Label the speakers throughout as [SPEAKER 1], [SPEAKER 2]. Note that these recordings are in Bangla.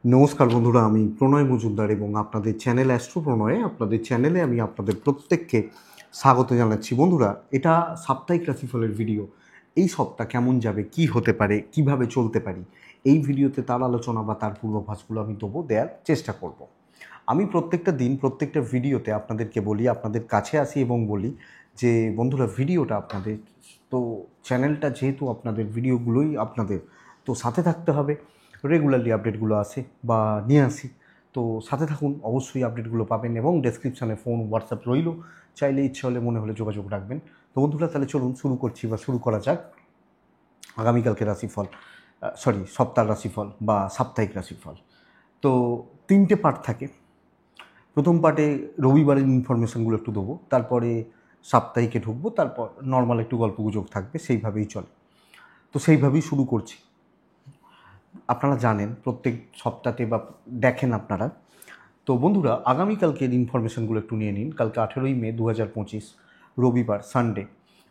[SPEAKER 1] নমস্কার বন্ধুরা, আমি প্রণয় মজুমদার এবং আপনাদের চ্যানেল অ্যাস্ট্রো প্রণয়ে আপনাদের চ্যানেলে আমি আপনাদের প্রত্যেককে স্বাগত জানাচ্ছি। বন্ধুরা, এটা সাপ্তাহিক রাশিফলের ভিডিও। এই সপ্তাহ কেমন যাবে, কি হতে পারে, কিভাবে চলতে পারি, এই ভিডিওতে তার আলোচনা বা তার পূর্বাভাসগুলো আমি দেওয়ার চেষ্টা করব। আমি প্রত্যেকটা দিন প্রত্যেকটা ভিডিওতে আপনাদেরকে বলি, আপনাদের কাছে আসি এবং বলি যে বন্ধুরা, ভিডিওটা আপনাদের, তো চ্যানেলটা যেহেতু আপনাদের, ভিডিওগুলোই আপনাদের, তো সাথে থাকতে হবে। রেগুলারলি আপডেটগুলো আসে বা নিয়ে আসি, তো সাথে থাকুন, অবশ্যই আপডেটগুলো পাবেন এবং ডেসক্রিপশানে ফোন হোয়াটসঅ্যাপ রইল, চাইলে ইচ্ছে হলে মনে হলে যোগাযোগ রাখবেন। তো বন্ধুরা, তাহলে চলুন শুরু করা যাক আগামীকালকে রাশিফল, সপ্তাহের রাশিফল বা সাপ্তাহিক রাশিফল। তো 3টে পার্ট থাকে। প্রথম পার্টে রবিবারের ইনফরমেশানগুলো একটু দেবো, তারপরে সাপ্তাহিকে ঢুকবো, তারপর নর্মাল একটু গল্পগুজব থাকবে, সেইভাবেই চলে। তো সেইভাবেই শুরু করছি। আপনারা জানেন প্রত্যেক সপ্তাহে বা দেখেন আপনারা। তো বন্ধুরা, আগামীকালকের ইনফরমেশানগুলো একটু নিয়ে নিন। কালকে 18ই মে 2025, রবিবার, সানডে,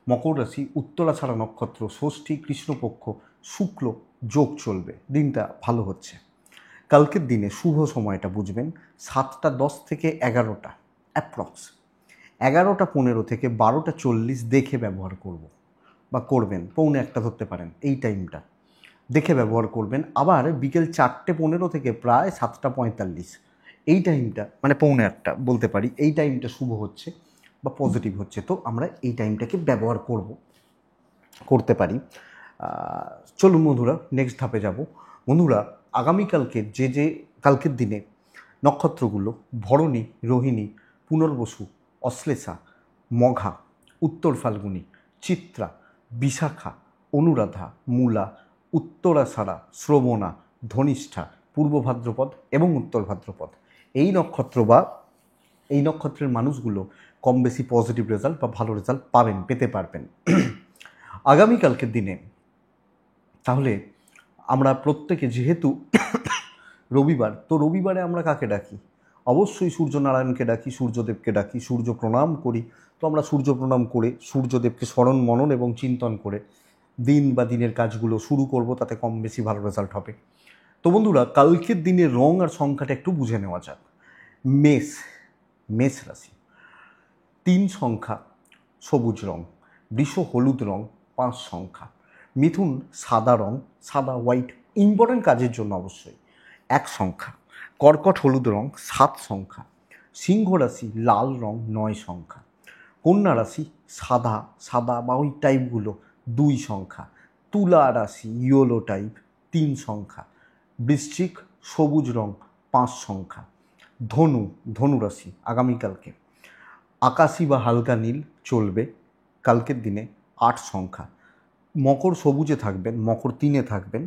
[SPEAKER 1] মকর রাশি, উত্তরাছাড়া নক্ষত্র, ষষ্ঠী, কৃষ্ণপক্ষ, শুক্ল যোগ চলবে। দিনটা ভালো হচ্ছে। কালকের দিনে শুভ সময়টা বুঝবেন 7টা 10 থেকে 11টা অ্যাপ্রক্স, 11টা 15 থেকে 12টা 40 দেখে ব্যবহার করব বা করবেন। 1:45 ধরতে পারেন, এই টাইমটা দেখে ব্যবহার করবেন। আবার বিকেল 4টে 15 থেকে প্রায় 7টা 45, এই টাইমটা মানে 1:45 বলতে পারি, এই টাইমটা শুভ হচ্ছে বা পজিটিভ হচ্ছে। তো আমরা এই টাইমটাকে ব্যবহার করতে পারি। চলুন বন্ধুরা, নেক্সট ধাপে যাব। বন্ধুরা, আগামীকালকে কালকের দিনে নক্ষত্রগুলো ভরণী, রোহিণী, পুনর্বসু, অশ্লেষা, মঘা, উত্তর ফাল্গুনী, চিত্রা, বিশাখা, অনুরাধা, মূলা, উত্তরাষাঢ়া, শ্রবণা, ধনিষ্ঠা, পূর্ব ভাদ্রপদ এবং উত্তর ভাদ্রপদ। এই নক্ষত্রের মানুষগুলো কম বেশি পজিটিভ রেজাল্ট বা ভালো রেজাল্ট পেতে পারবেন আগামীকালকের দিনে। তাহলে আমরা প্রত্যেকে, যেহেতু রবিবার, তো রবিবারে আমরা কাকে ডাকি? অবশ্যই সূর্যনারায়ণকে ডাকি, সূর্যদেবকে ডাকি, সূর্য প্রণাম করি। তো আমরা সূর্য প্রণাম করে সূর্যদেবকে স্মরণ মনন এবং চিন্তন করে দিন বা দিনের কাজগুলো শুরু করব, তাতে কম বেশি ভালো রেজাল্ট হবে। তো বন্ধুরা, কালকের দিনের রং আর সংখ্যাটা একটু বুঝে নেওয়া যাক। মেষ রাশি, 3 সংখ্যা সবুজ রং, বৃষ হলুদ রং 5 সংখ্যা, মিথুন সাদা রং, সাদা হোয়াইট, ইম্পর্টেন্ট কাজের জন্য অবশ্যই 1 সংখ্যা, কর্কট হলুদ রং 7 সংখ্যা, সিংহ রাশি লাল রং 9 সংখ্যা, কন্যা রাশি সাদা সাদা বা ওই টাইপগুলো 2 সংখ্যা, তুলা রাশি ইয়েলো টাইপ 3 সংখ্যা, বৃশ্চিক সবুজ রং 5 সংখ্যা, ধনু রাশি আগামীকালকে আকাশি বা হালকা নীল চলবে কালকের দিনে 8 সংখ্যা, মকর সবুজে থাকবেন, মকর 3-এ থাকবেন,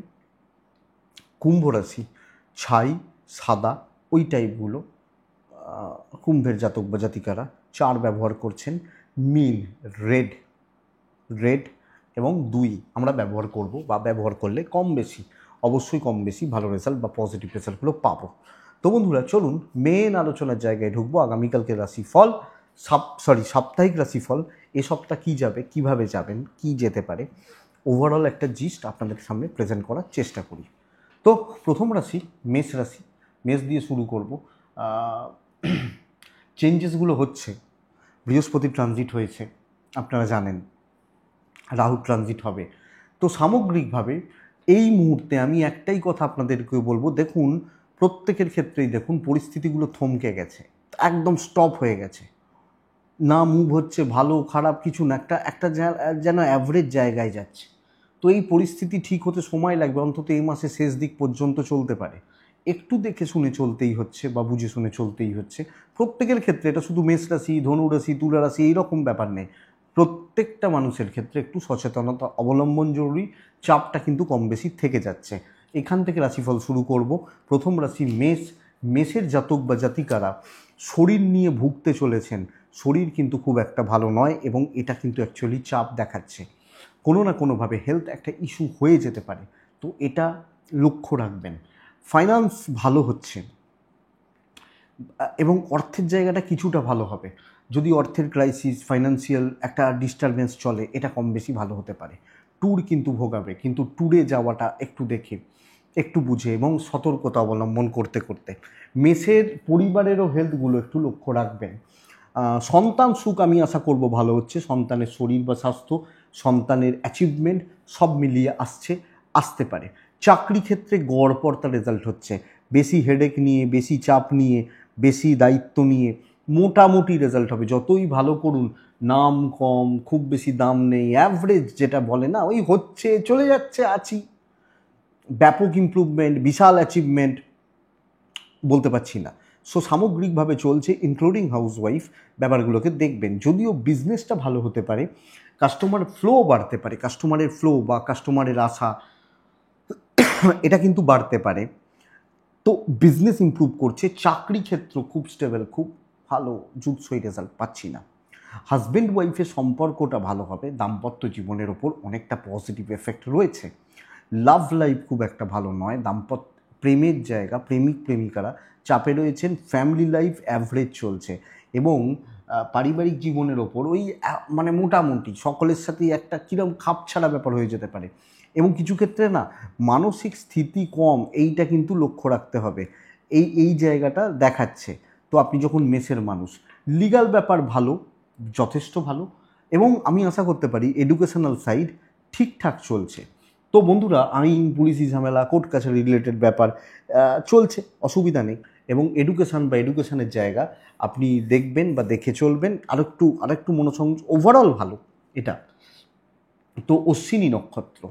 [SPEAKER 1] কুম্ভ রাশি ছাই সাদা ওই টাইপগুলো, কুম্ভের জাতক বা জাতিকারা 4 ব্যবহার করছেন, মিন রেড এবং 2 আমরা ব্যবহার করব বা ব্যবহার করলে অবশ্যই কম বেশি ভালো রেজাল্ট বা পজিটিভ রেজাল্টগুলো পাবো। তো বন্ধুরা, চলুন মেন আলোচনার জায়গায় ঢুকবো। আগামীকালকে রাশিফল, সাপ্তাহিক রাশিফল, এ সপ্তাহ কী যাবে, কিভাবে যাবেন, কি যেতে পারে, ওভারঅল একটা জিস্ট আপনাদের সামনে প্রেজেন্ট করার চেষ্টা করি। তো প্রথম রাশি মেষ রাশি, মেষ দিয়ে শুরু করব। চেঞ্জেসগুলো হচ্ছে, বৃহস্পতি ট্রানজিট হয়েছে, আপনারা জানেন, রাহু ট্রানজিট হবে। তো সামগ্রিকভাবে এই মুহূর্তে আমি একটাই কথা আপনাদেরকে বলবো, দেখুন প্রত্যেকের ক্ষেত্রেই দেখুন পরিস্থিতিগুলো থমকে গেছে, একদম স্টপ হয়ে গেছে, না মুভ হচ্ছে, ভালো খারাপ কিছু না, একটা যেন অ্যাভারেজ জায়গায় যাচ্ছে। তো এই পরিস্থিতি ঠিক হতে সময় লাগবে, অন্তত এই মাসের শেষ দিক পর্যন্ত চলতে পারে। একটু দেখে শুনে চলতেই হচ্ছে বা বুঝে শুনে চলতেই হচ্ছে প্রত্যেকের ক্ষেত্রে। এটা শুধু মেষ রাশি, ধনু রাশি, তুলা রাশি এইরকম ব্যাপার নেই, প্রত্যেকটা মানুষের ক্ষেত্রে একটু সচেতনতা অবলম্বন জরুরি। চাপটা কিন্তু কম বেশি থেকে যাচ্ছে। এখান থেকে রাশিফল শুরু করব। প্রথম রাশি মেষের জাতক বা জাতিকারা শরীর নিয়ে ভুগতে চলেছেন। শরীর কিন্তু খুব একটা ভালো নয় এবং এটা কিন্তু অ্যাকচুয়ালি চাপ দেখাচ্ছে, কোনো না কোনোভাবে হেলথ একটা ইস্যু হয়ে যেতে পারে। তো এটা লক্ষ্য রাখবেন। ফাইন্যান্স ভালো হচ্ছে এবং অর্থের জায়গাটা কিছুটা ভালো হবে। যদি অর্থের ক্রাইসিস, ফাইন্যান্সিয়াল একটা ডিস্টারবেন্স চলে, এটা কম বেশি ভালো হতে পারে। ট্যুর কিন্তু ভোগাবে, কিন্তু ট্যুরে যাওয়াটা একটু দেখে, একটু বুঝে এবং সতর্কতা অবলম্বন করতে করতে। মেষের পরিবারেরও হেলথগুলো একটু লক্ষ্য রাখবেন। সন্তান সুখ আমি আশা করব ভালো হচ্ছে, সন্তানের শরীর বা স্বাস্থ্য, সন্তানের অ্যাচিভমেন্ট সব মিলিয়ে আসতে পারে। চাকরি ক্ষেত্রে গড়পড়তা রেজাল্ট হচ্ছে, বেশি হেডেক নিয়ে, বেশি চাপ নিয়ে, বেশি দায়িত্ব নিয়ে মোটামুটি রেজাল্ট হবে। যতই ভালো করুন, নাম কম, খুব বেশি দাম নেই, অ্যাভারেজ যেটা বলে না, ওই হচ্ছে, চলে যাচ্ছে, আছি। ব্যাপক ইমপ্রুভমেন্ট, বিশাল অ্যাচিভমেন্ট বলতে পারছি না। সো সামগ্রিকভাবে চলছে, ইনক্লুডিং হাউসওয়াইফ ব্যাপারগুলোকে দেখবেন। যদিও বিজনেসটা ভালো হতে পারে, কাস্টমার ফ্লো বাড়তে পারে, কাস্টমারের ফ্লো বা কাস্টমারের আশা এটা কিন্তু বাড়তে পারে। তো বিজনেস ইমপ্রুভ করছে, চাকরি ক্ষেত্র খুব স্টেবল, খুব ভালো জুৎসই রেজাল্ট পাচ্ছি না। হাজব্যান্ড ওয়াইফের সম্পর্কটা ভালো হবে, দাম্পত্য জীবনের ওপর অনেকটা পজিটিভ এফেক্ট রয়েছে। লাভ লাইফ খুব একটা ভালো নয়, প্রেমের জায়গা, প্রেমিক প্রেমিকারা চাপে রয়েছেন, ফ্যামিলি লাইফ অ্যাভারেজ চলছে এবং পারিবারিক জীবনের ওপর ওই মানে মোটামুটি সকলের সাথেই একটা কীরকম খাপ ছাড়া ব্যাপার হয়ে যেতে পারে এবং কিছু ক্ষেত্রে না মানসিক স্থিতি কম, এইটা কিন্তু লক্ষ্য রাখতে হবে। এই জায়গাটা দেখাচ্ছে। তো আপনি যখন মেসের মানুষ, লিগ্যাল ব্যাপার ভালো, যথেষ্ট ভালো, এবং আমি আশা করতে পারি এডুকেশনাল সাইড ঠিকঠাক চলছে। তো বন্ধুরা, আইন পুলিশি ঝামেলা, কোর্ট কাছারি রিলেটেড ব্যাপার চলছে, অসুবিধা নেই। এবং এডুকেশনের জায়গা আপনি দেখবেন বা দেখে চলবেন, আরেকটু মনোসংযোগ, ওভারঅল ভালো এটা। তো অশ্বিনী নক্ষত্র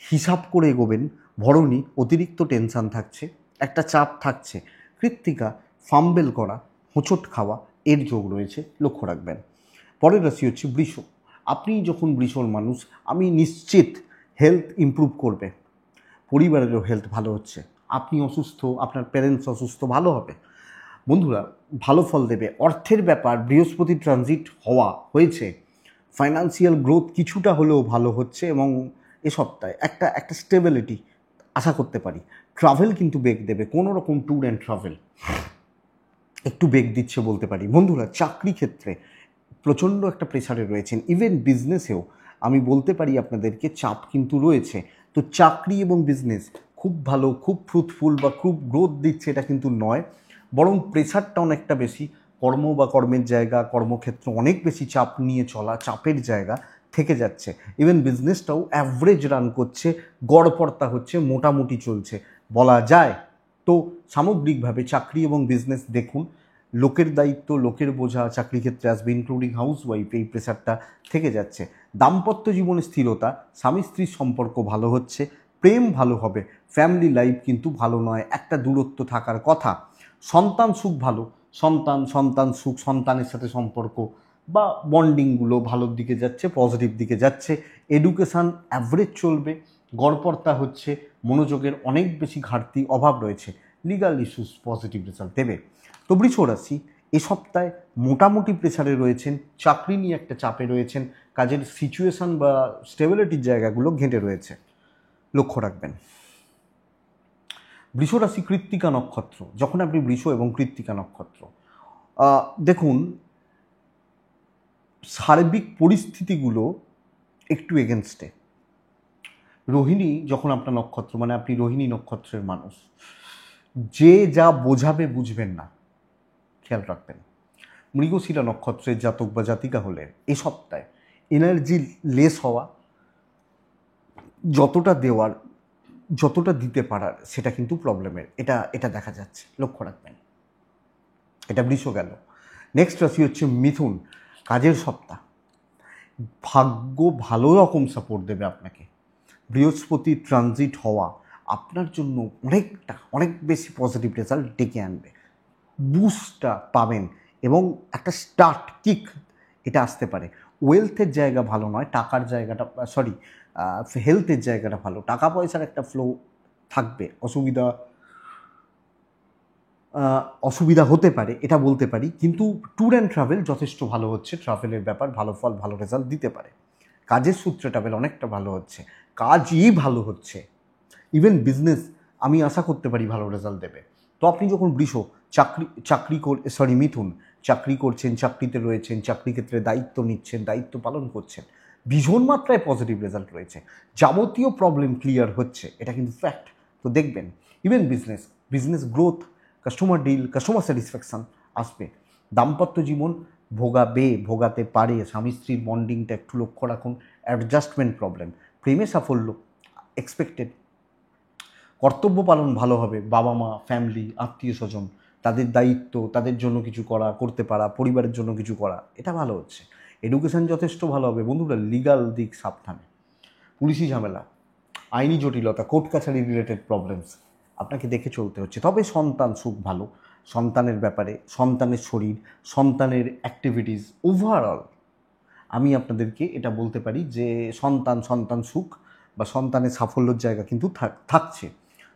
[SPEAKER 1] হিসাব করে এগোবেন, ভরণী অতিরিক্ত টেনশান থাকছে, একটা চাপ থাকছে, কৃত্তিকা ফাম্বেল করা, হোঁচট খাওয়া এর যোগ রয়েছে, লক্ষ্য রাখবেন। পরের রাশি হচ্ছে বৃষ। আপনি যখন বৃষর মানুষ, আমি নিশ্চিত হেলথ ইমপ্রুভ করবে, পরিবারেরও হেলথ ভালো হচ্ছে। আপনি অসুস্থ, আপনার প্যারেন্টস অসুস্থ, ভালো হবে। বন্ধুরা, ভালো ফল দেবে। অর্থের ব্যাপার, বৃহস্পতি ট্রানজিট হয়েছে, ফাইন্যান্সিয়াল গ্রোথ কিছুটা হলেও ভালো হচ্ছে এবং এ সপ্তাহে একটা স্টেবিলিটি আশা করতে পারি। ট্রাভেল কিন্তু বেগ দেবে, কোনো রকম ট্যুর অ্যান্ড ট্রাভেল একটু বেগ দিচ্ছে বলতে পারি। বন্ধুরা, চাকরি ক্ষেত্রে প্রচণ্ড একটা প্রেসারে রয়েছেন, ইভেন বিজনেসেও আমি বলতে পারি আপনাদেরকে চাপ কিন্তু রয়েছে। তো চাকরি এবং বিজনেস খুব ভালো, খুব ফ্রুটফুল বা খুব গ্রোথ দিচ্ছে এটা কিন্তু নয়, বরং প্রেসারটা অনেকটা বেশি। কর্মের জায়গা, কর্মক্ষেত্র অনেক বেশি চাপ নিয়ে চলা, চাপের জায়গা থেকে যাচ্ছে। ইভেন বিজনেসটাও অ্যাভারেজ রান করছে, গড়পড়তা হচ্ছে, মোটামুটি চলছে বলা যায়। তো সামগ্রিকভাবে চাকরি এবং বিজনেস দেখুন, লোকের দায়িত্ব, লোকের বোঝা চাকরি ক্ষেত্রে আসবে, ইনক্লুডিং হাউসওয়াইফ, এই প্রেসারটা থেকে যাচ্ছে। দাম্পত্য জীবনে স্থিরতা, স্বামী স্ত্রীর সম্পর্ক ভালো হচ্ছে, প্রেম ভালো হবে, ফ্যামিলি লাইফ কিন্তু ভালো নয়, একটা দূরত্ব থাকার কথা। সন্তান সুখ ভালো, সন্তান সুখ, সন্তানের সাথে সম্পর্ক বা বন্ডিংগুলো ভালোর দিকে যাচ্ছে, পজিটিভ দিকে যাচ্ছে। এডুকেশান অ্যাভারেজ চলবে, গড়পড়তা হচ্ছে, মনোযোগের অনেক বেশি ঘাটতি, অভাব রয়েছে। লিগাল ইস্যুস পজিটিভ রেজাল্ট দেবে। তো বৃষ রাশি এ সপ্তাহে মোটামুটি প্রেসারে রয়েছেন, চাকরি নিয়ে একটা চাপে রয়েছেন, কাজের সিচুয়েশান বা স্টেবিলিটির জায়গাগুলো ঘেঁটে রয়েছে, লক্ষ্য রাখবেন। বৃষ রাশি কৃত্তিকা নক্ষত্র, যখন আপনি বৃষ এবং কৃত্তিকা নক্ষত্র দেখুন, সার্বিক পরিস্থিতিগুলো একটু এগেনস্টে। রোহিণী যখন আপনার নক্ষত্র, মানে আপনি রোহিণী নক্ষত্রের মানুষ, যে যা বোঝাবে বুঝবেন না, খেয়াল রাখবেন। মৃগশিরা নক্ষত্রের জাতক বা জাতিকা হলে এ সপ্তাহে এনার্জি লেস হওয়া, যতটা দিতে পারার সেটা কিন্তু প্রবলেমের, এটা দেখা যাচ্ছে, লক্ষ্য রাখবেন। এটা বৃষ গেল। নেক্সট রাশি হচ্ছে মিথুন। কাজের সপ্তাহ, ভাগ্য ভালো রকম সাপোর্ট দেবে আপনাকে। বৃহস্পতি ট্রানজিট হওয়া আপনার জন্য অনেক বেশি পজিটিভ রেজাল্ট ডেকে আনবে, বুস্টটা পাবেন এবং একটা স্টার্ট কিক এটা আসতে পারে। ওয়েলথের জায়গা ভালো নয়, টাকার জায়গাটা হেলথের জায়গাটা ভালো, টাকা পয়সার একটা ফ্লো থাকবে, অসুবিধা হতে পারে এটা বলতে পারি, কিন্তু ট্যুর অ্যান্ড ট্রাভেল যথেষ্ট ভালো হচ্ছে, ট্রাভেলের ব্যাপার ভালো ফল, ভালো রেজাল্ট দিতে পারে। কাজের সূত্রে ট্রাভেল অনেকটা ভালো হচ্ছে, কাজই ভালো হচ্ছে, ইভেন বিজনেস আমি আশা করতে পারি ভালো রেজাল্ট দেবে। তো আপনি যখন বৃষ মিথুন চাকরি করছেন, চাকরিতে রয়েছেন, চাকরি ক্ষেত্রে দায়িত্ব নিচ্ছেন, দায়িত্ব পালন করছেন, ভীষণ মাত্রায় পজিটিভ রেজাল্ট রয়েছে, যাবতীয় প্রবলেম ক্লিয়ার হচ্ছে, এটা কিন্তু ফ্যাক্ট। তো দেখবেন even business growth, customer deal, customer satisfaction আসবে। দাম্পত্য জীবন ভোগাতে পারে, স্বামী স্ত্রীর বন্ডিংটা একটু লক্ষ্য রাখুন। অ্যাডজাস্টমেন্ট প্রবলেম, প্রেমে সাফল্য এক্সপেক্টেড। কর্তব্য পালন ভালো হবে, বাবা মা, ফ্যামিলি, আত্মীয় স্বজন, তাদের দায়িত্ব, তাদের জন্য কিছু করতে পারা, পরিবারের জন্য কিছু করা, এটা ভালো হচ্ছে। এডুকেশন যথেষ্ট ভালো হবে বন্ধুরা। লিগাল দিক সাবধানে, পুলিশি ঝামেলা, আইনি জটিলতা, কোর্ট কাছারি রিলেটেড প্রবলেমস আপনাকে দেখে চলতে হচ্ছে। তবে সন্তান সুখ ভালো, সন্তানের ব্যাপারে, সন্তানের শরীর, সন্তানের অ্যাক্টিভিটিস, ওভারঅল আমি আপনাদেরকে এটা বলতে পারি যে সন্তান সুখ বা সন্তানের সাফল্যের জায়গা কিন্তু থাকছে।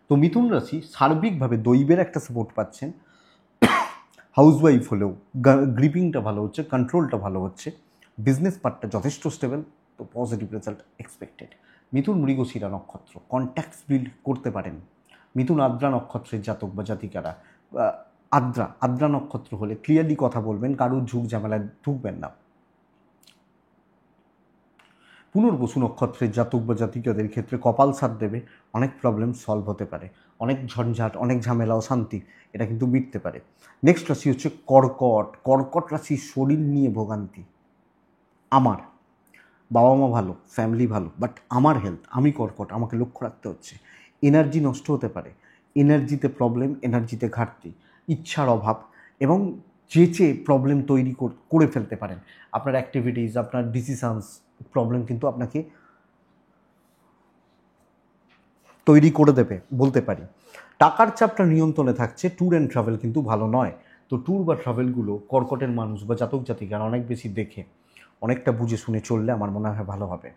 [SPEAKER 1] তো মিথুন রাশি সার্বিকভাবে দৈবের একটা সাপোর্ট পাচ্ছেন। হাউসওয়াইফ হলেও গ্রিপিংটা ভালো হচ্ছে, কন্ট্রোলটা ভালো হচ্ছে, বিজনেস পার্টটা যথেষ্ট স্টেবল, তো পজিটিভ রেজাল্ট এক্সপেক্টেড। মিথুন মৃগশিরা নক্ষত্র, কন্ট্যাক্টস বিল্ড করতে পারেন। মিথুন আদ্রা নক্ষত্রের জাতক বা জাতিকারা, আদ্রা নক্ষত্র হলে ক্লিয়ারলি কথা বলবেন, কারুর ঝুঁক ঝামেলায় ঢুকবেন না। পুনর্বসু নক্ষত্রের জাতক বা জাতিকাদের ক্ষেত্রে কপাল সাথ দেবে, অনেক প্রবলেম সলভ হতে পারে, অনেক ঝঞ্ঝাট, অনেক ঝামেলা, অশান্তি এটা কিন্তু মিটতে পারে। নেক্সট রাশি হচ্ছে কর্কট রাশির শরীর নিয়ে ভোগান্তি। আমার বাবা মা ভালো, ফ্যামিলি ভালো, বাট আমার হেলথ, আমি কর্কট, আমাকে লক্ষ্য রাখতে হচ্ছে। এনার্জি নষ্ট হতে পারে, এনার্জিতে প্রবলেম, এনার্জিতে ঘাটতি, ইচ্ছার অভাব, এবং চেয়ে প্রবলেম তৈরি করে ফেলতে পারেন। আপনার অ্যাক্টিভিটিস, আপনার ডিসিশনস প্রবলেম কিন্তু আপনাকে তৈরি করে দেবে বলতে পারি। টাকার চাপটা নিয়ন্ত্রণে থাকছে। ট্যুর অ্যান্ড ট্রাভেল কিন্তু ভালো নয়। তো ট্যুর বা ট্রাভেলগুলো কর্কটের মানুষ বা জাতক জাতিকার অনেক বেশি দেখে, অনেকটা বুঝে শুনে চললে আমার মনে হয় ভালো হবে।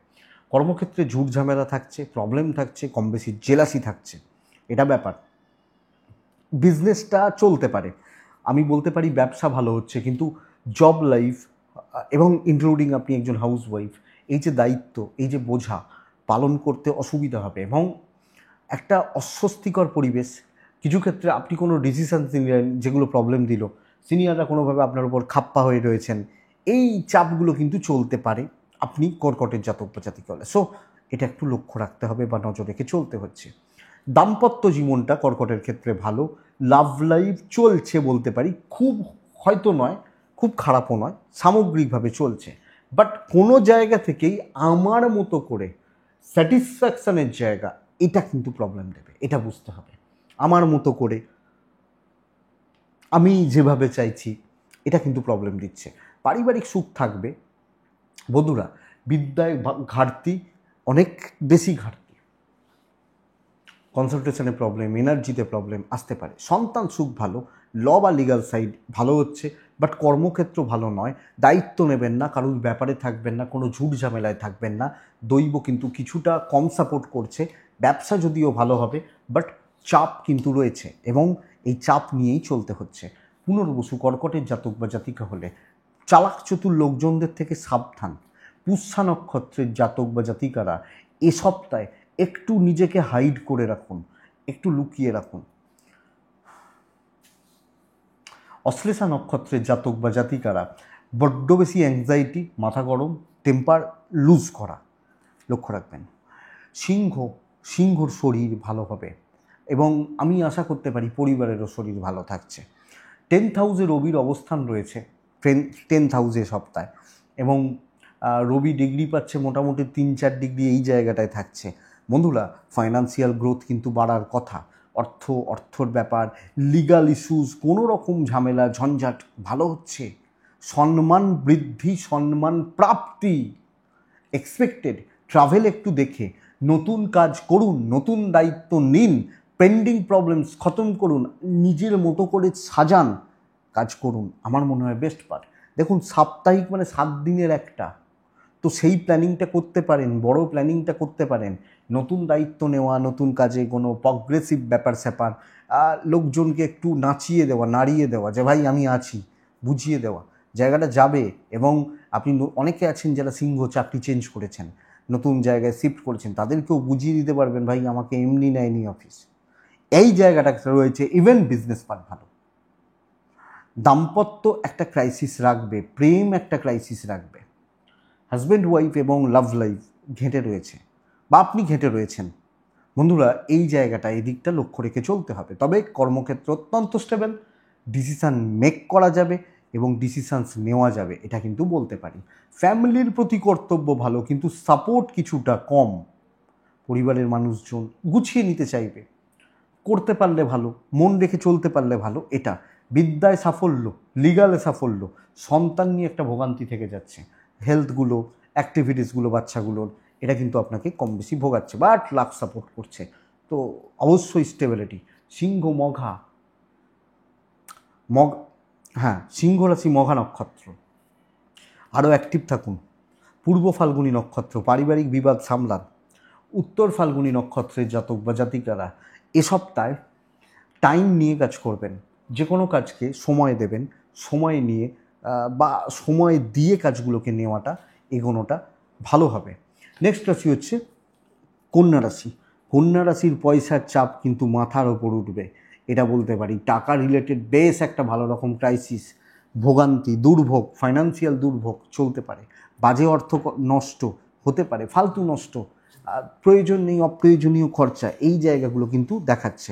[SPEAKER 1] কর্মক্ষেত্রে ঝুট ঝামেলা থাকছে, প্রবলেম থাকছে, কম বেশি জেলাসি থাকছে, এটা ব্যাপার। বিজনেসটা চলতে পারে, আমি বলতে পারি ব্যবসা ভালো হচ্ছে, কিন্তু জব লাইফ এবং ইনক্লুডিং আপনি একজন হাউসওয়াইফ, এই যে দায়িত্ব, এই যে বোঝা পালন করতে অসুবিধা হবে এবং একটা অস্বস্তিকর পরিবেশ। কিছু ক্ষেত্রে আপনি কোনো ডিসিশান নিলেন যেগুলো প্রবলেম দিল, সিনিয়ররা কোনোভাবে আপনার উপর খাপ্পা হয়ে রয়েছেন, এই চাপগুলো কিন্তু চলতে পারে আপনি কর্কটের জাতক বা জাতিকা হলে। সো এটা একটু লক্ষ্য রাখতে হবে বা নজর রেখে চলতে হচ্ছে। দাম্পত্য জীবনটা কর্কটের ক্ষেত্রে ভালো, লাভ লাইফ চলছে বলতে পারি, খুব হয়তো নয়, খুব খারাপও নয়, সামগ্রিকভাবে চলছে। বাট কোনো জায়গা থেকেই আমার মতো করে স্যাটিসফ্যাকশানের জায়গা, এটা কিন্তু প্রবলেম দেবে, এটা বুঝতে হবে। আমার মতো করে আমি যেভাবে চাইছি এটা কিন্তু প্রবলেম দিচ্ছে। পারিবারিক সুখ থাকবে বন্ধুরা, বিদ্যায় ঘাটতি, অনেক বেশি ঘাটতি, কনসেন্ট্রেশনে প্রবলেম, এনার্জিতে প্রবলেম আসতে পারে। সন্তান সুখ ভালো, ল বা লিগাল সাইড ভালো হচ্ছে, বাট কর্মক্ষেত্র ভালো নয়। দায়িত্ব নেবেন না, কারোর ব্যাপারে থাকবেন না, কোনো ঝুট ঝামেলায় থাকবেন না। দৈব কিন্তু কিছুটা কম সাপোর্ট করছে। ব্যবসা যদিও ভালো হবে, বাট চাপ কিন্তু রয়েছে এবং এই চাপ নিয়েই চলতে হচ্ছে। পুনর্বসু কর্কটের জাতক বা জাতিকা হলে চালাক চতুর লোকজনদের থেকে সাবধান। পুষ্যা নক্ষত্রের জাতক বা জাতিকারা এ সপ্তাহে একটু নিজেকে হাইড করে রাখুন, একটু লুকিয়ে রাখুন। অশ্লেষা নক্ষত্রের জাতক বা জাতিকারা বড্ড বেশি অ্যাংজাইটি, মাথা গরম, টেম্পার লুজ করা লক্ষ্য রাখবেন। সিংহর শরীর ভালো হবে এবং আমি আশা করতে পারি পরিবারেরও শরীর ভালো থাকছে। 10th হাউসে রবির অবস্থান রয়েছে, 10th হাউসে সপ্তাহে, এবং রবি ডিগ্রি পাচ্ছে মোটামুটি 3-4 ডিগ্রি এই জায়গাটায় থাকছে। বন্ধুরা, ফাইন্যান্সিয়াল গ্রোথ কিন্তু বাড়ার কথা। অর্থর ব্যাপার, লিগাল ইস্যুস, কোনো রকম ঝামেলা ঝঞ্ঝাট ভালো হচ্ছে। সম্মান বৃদ্ধি, সম্মান প্রাপ্তি এক্সপেক্টেড। ট্রাভেল একটু দেখে নতুন কাজ করুন, নতুন দায়িত্ব নিন, পেন্ডিং প্রবলেমস খতম করুন, নিজের মতো করে সাজান, কাজ করুন, আমার মনে হয় বেস্ট পার্ট। দেখুন, সাপ্তাহিক মানে 7 দিনের একটা, তো সেই প্ল্যানিংটা করতে পারেন, বড় প্ল্যানিংটা করতে পারেন। নতুন দায়িত্ব নেওয়া, নতুন কাজে কোনো প্রগ্রেসিভ ব্যাপার স্যাপার, লোকজনকে একটু নাচিয়ে দেওয়া, নাড়িয়ে দেওয়া যে ভাই আমি আছি, বুঝিয়ে দেওয়া, জায়গাটা যাবে। এবং আপনি অনেকে আছেন যারা সিংহ চাকরি চেঞ্জ করেছেন, নতুন জায়গায় শিফট করেছেন, তাদেরকেও বুঝিয়ে দিতে পারবেন ভাই আমাকে এমনি নেয়নি অফিস, এই জায়গাটা রয়েছে। ইভেন বিজনেস পার্ট ভালো। দাম্পত্য একটা ক্রাইসিস রাখবে, প্রেম একটা ক্রাইসিস রাখবে, হাজব্যান্ড ওয়াইফ এবং লাভ লাইফ ঘেঁটে রয়েছে বা আপনি ঘেঁটে রয়েছেন। বন্ধুরা এই জায়গাটা এই দিকটা লক্ষ্য রেখে চলতে হবে। তবে কর্মক্ষেত্র অত্যন্ত স্টেবল, ডিসিশান মেক করা যাবে এবং ডিসিশানস নেওয়া যাবে, এটা কিন্তু বলতে পারি। ফ্যামিলির প্রতি কর্তব্য ভালো, কিন্তু সাপোর্ট কিছুটা কম। পরিবারের মানুষজন গুছিয়ে নিতে চাইবে, করতে পারলে ভালো, মন রেখে চলতে পারলে ভালো। এটা বিদ্যায় সাফল্য, লিগালে সাফল্য, সন্তান নিয়ে একটা ভোগান্তি থেকে যাচ্ছে। হেলথগুলো, অ্যাক্টিভিটিসগুলো বাচ্চাগুলোর, এটা কিন্তু আপনাকে কম বেশি ভোগাচ্ছে, বাট লাক সাপোর্ট করছে। তো অবশ্যই স্টেবিলিটি। সিংহ মঘা মগ হ্যাঁ, সিংহ রাশি মঘা নক্ষত্র, আরও অ্যাক্টিভ থাকুন। পূর্ব ফাল্গুনী নক্ষত্র, পারিবারিক বিবাদ সামলান। উত্তর ফাল্গুনী নক্ষত্রের জাতক বা জাতিকারা এ সপ্তাহে টাইম নিয়ে কাজ করবেন, যে কোনো কাজকে সময় দেবেন, সময় নিয়ে বা সময় দিয়ে কাজগুলোকে নেওয়াটা, এগোনোটা ভালো হবে। নেক্সট রাশি হচ্ছে কন্যা রাশি। কন্যা রাশির পয়সার চাপ কিন্তু মাথার ওপর উঠবে, এটা বলতে পারি। টাকা রিলেটেড বেশ একটা ভালো রকম ক্রাইসিস, ভোগান্তি, দুর্ভোগ, ফাইন্যান্সিয়াল দুর্ভোগ চলতে পারে। বাজে অর্থ নষ্ট হতে পারে, ফালতু নষ্ট, প্রয়োজন নেই অপ্রয়োজনীয় খরচা, এই জায়গাগুলো কিন্তু দেখাচ্ছে।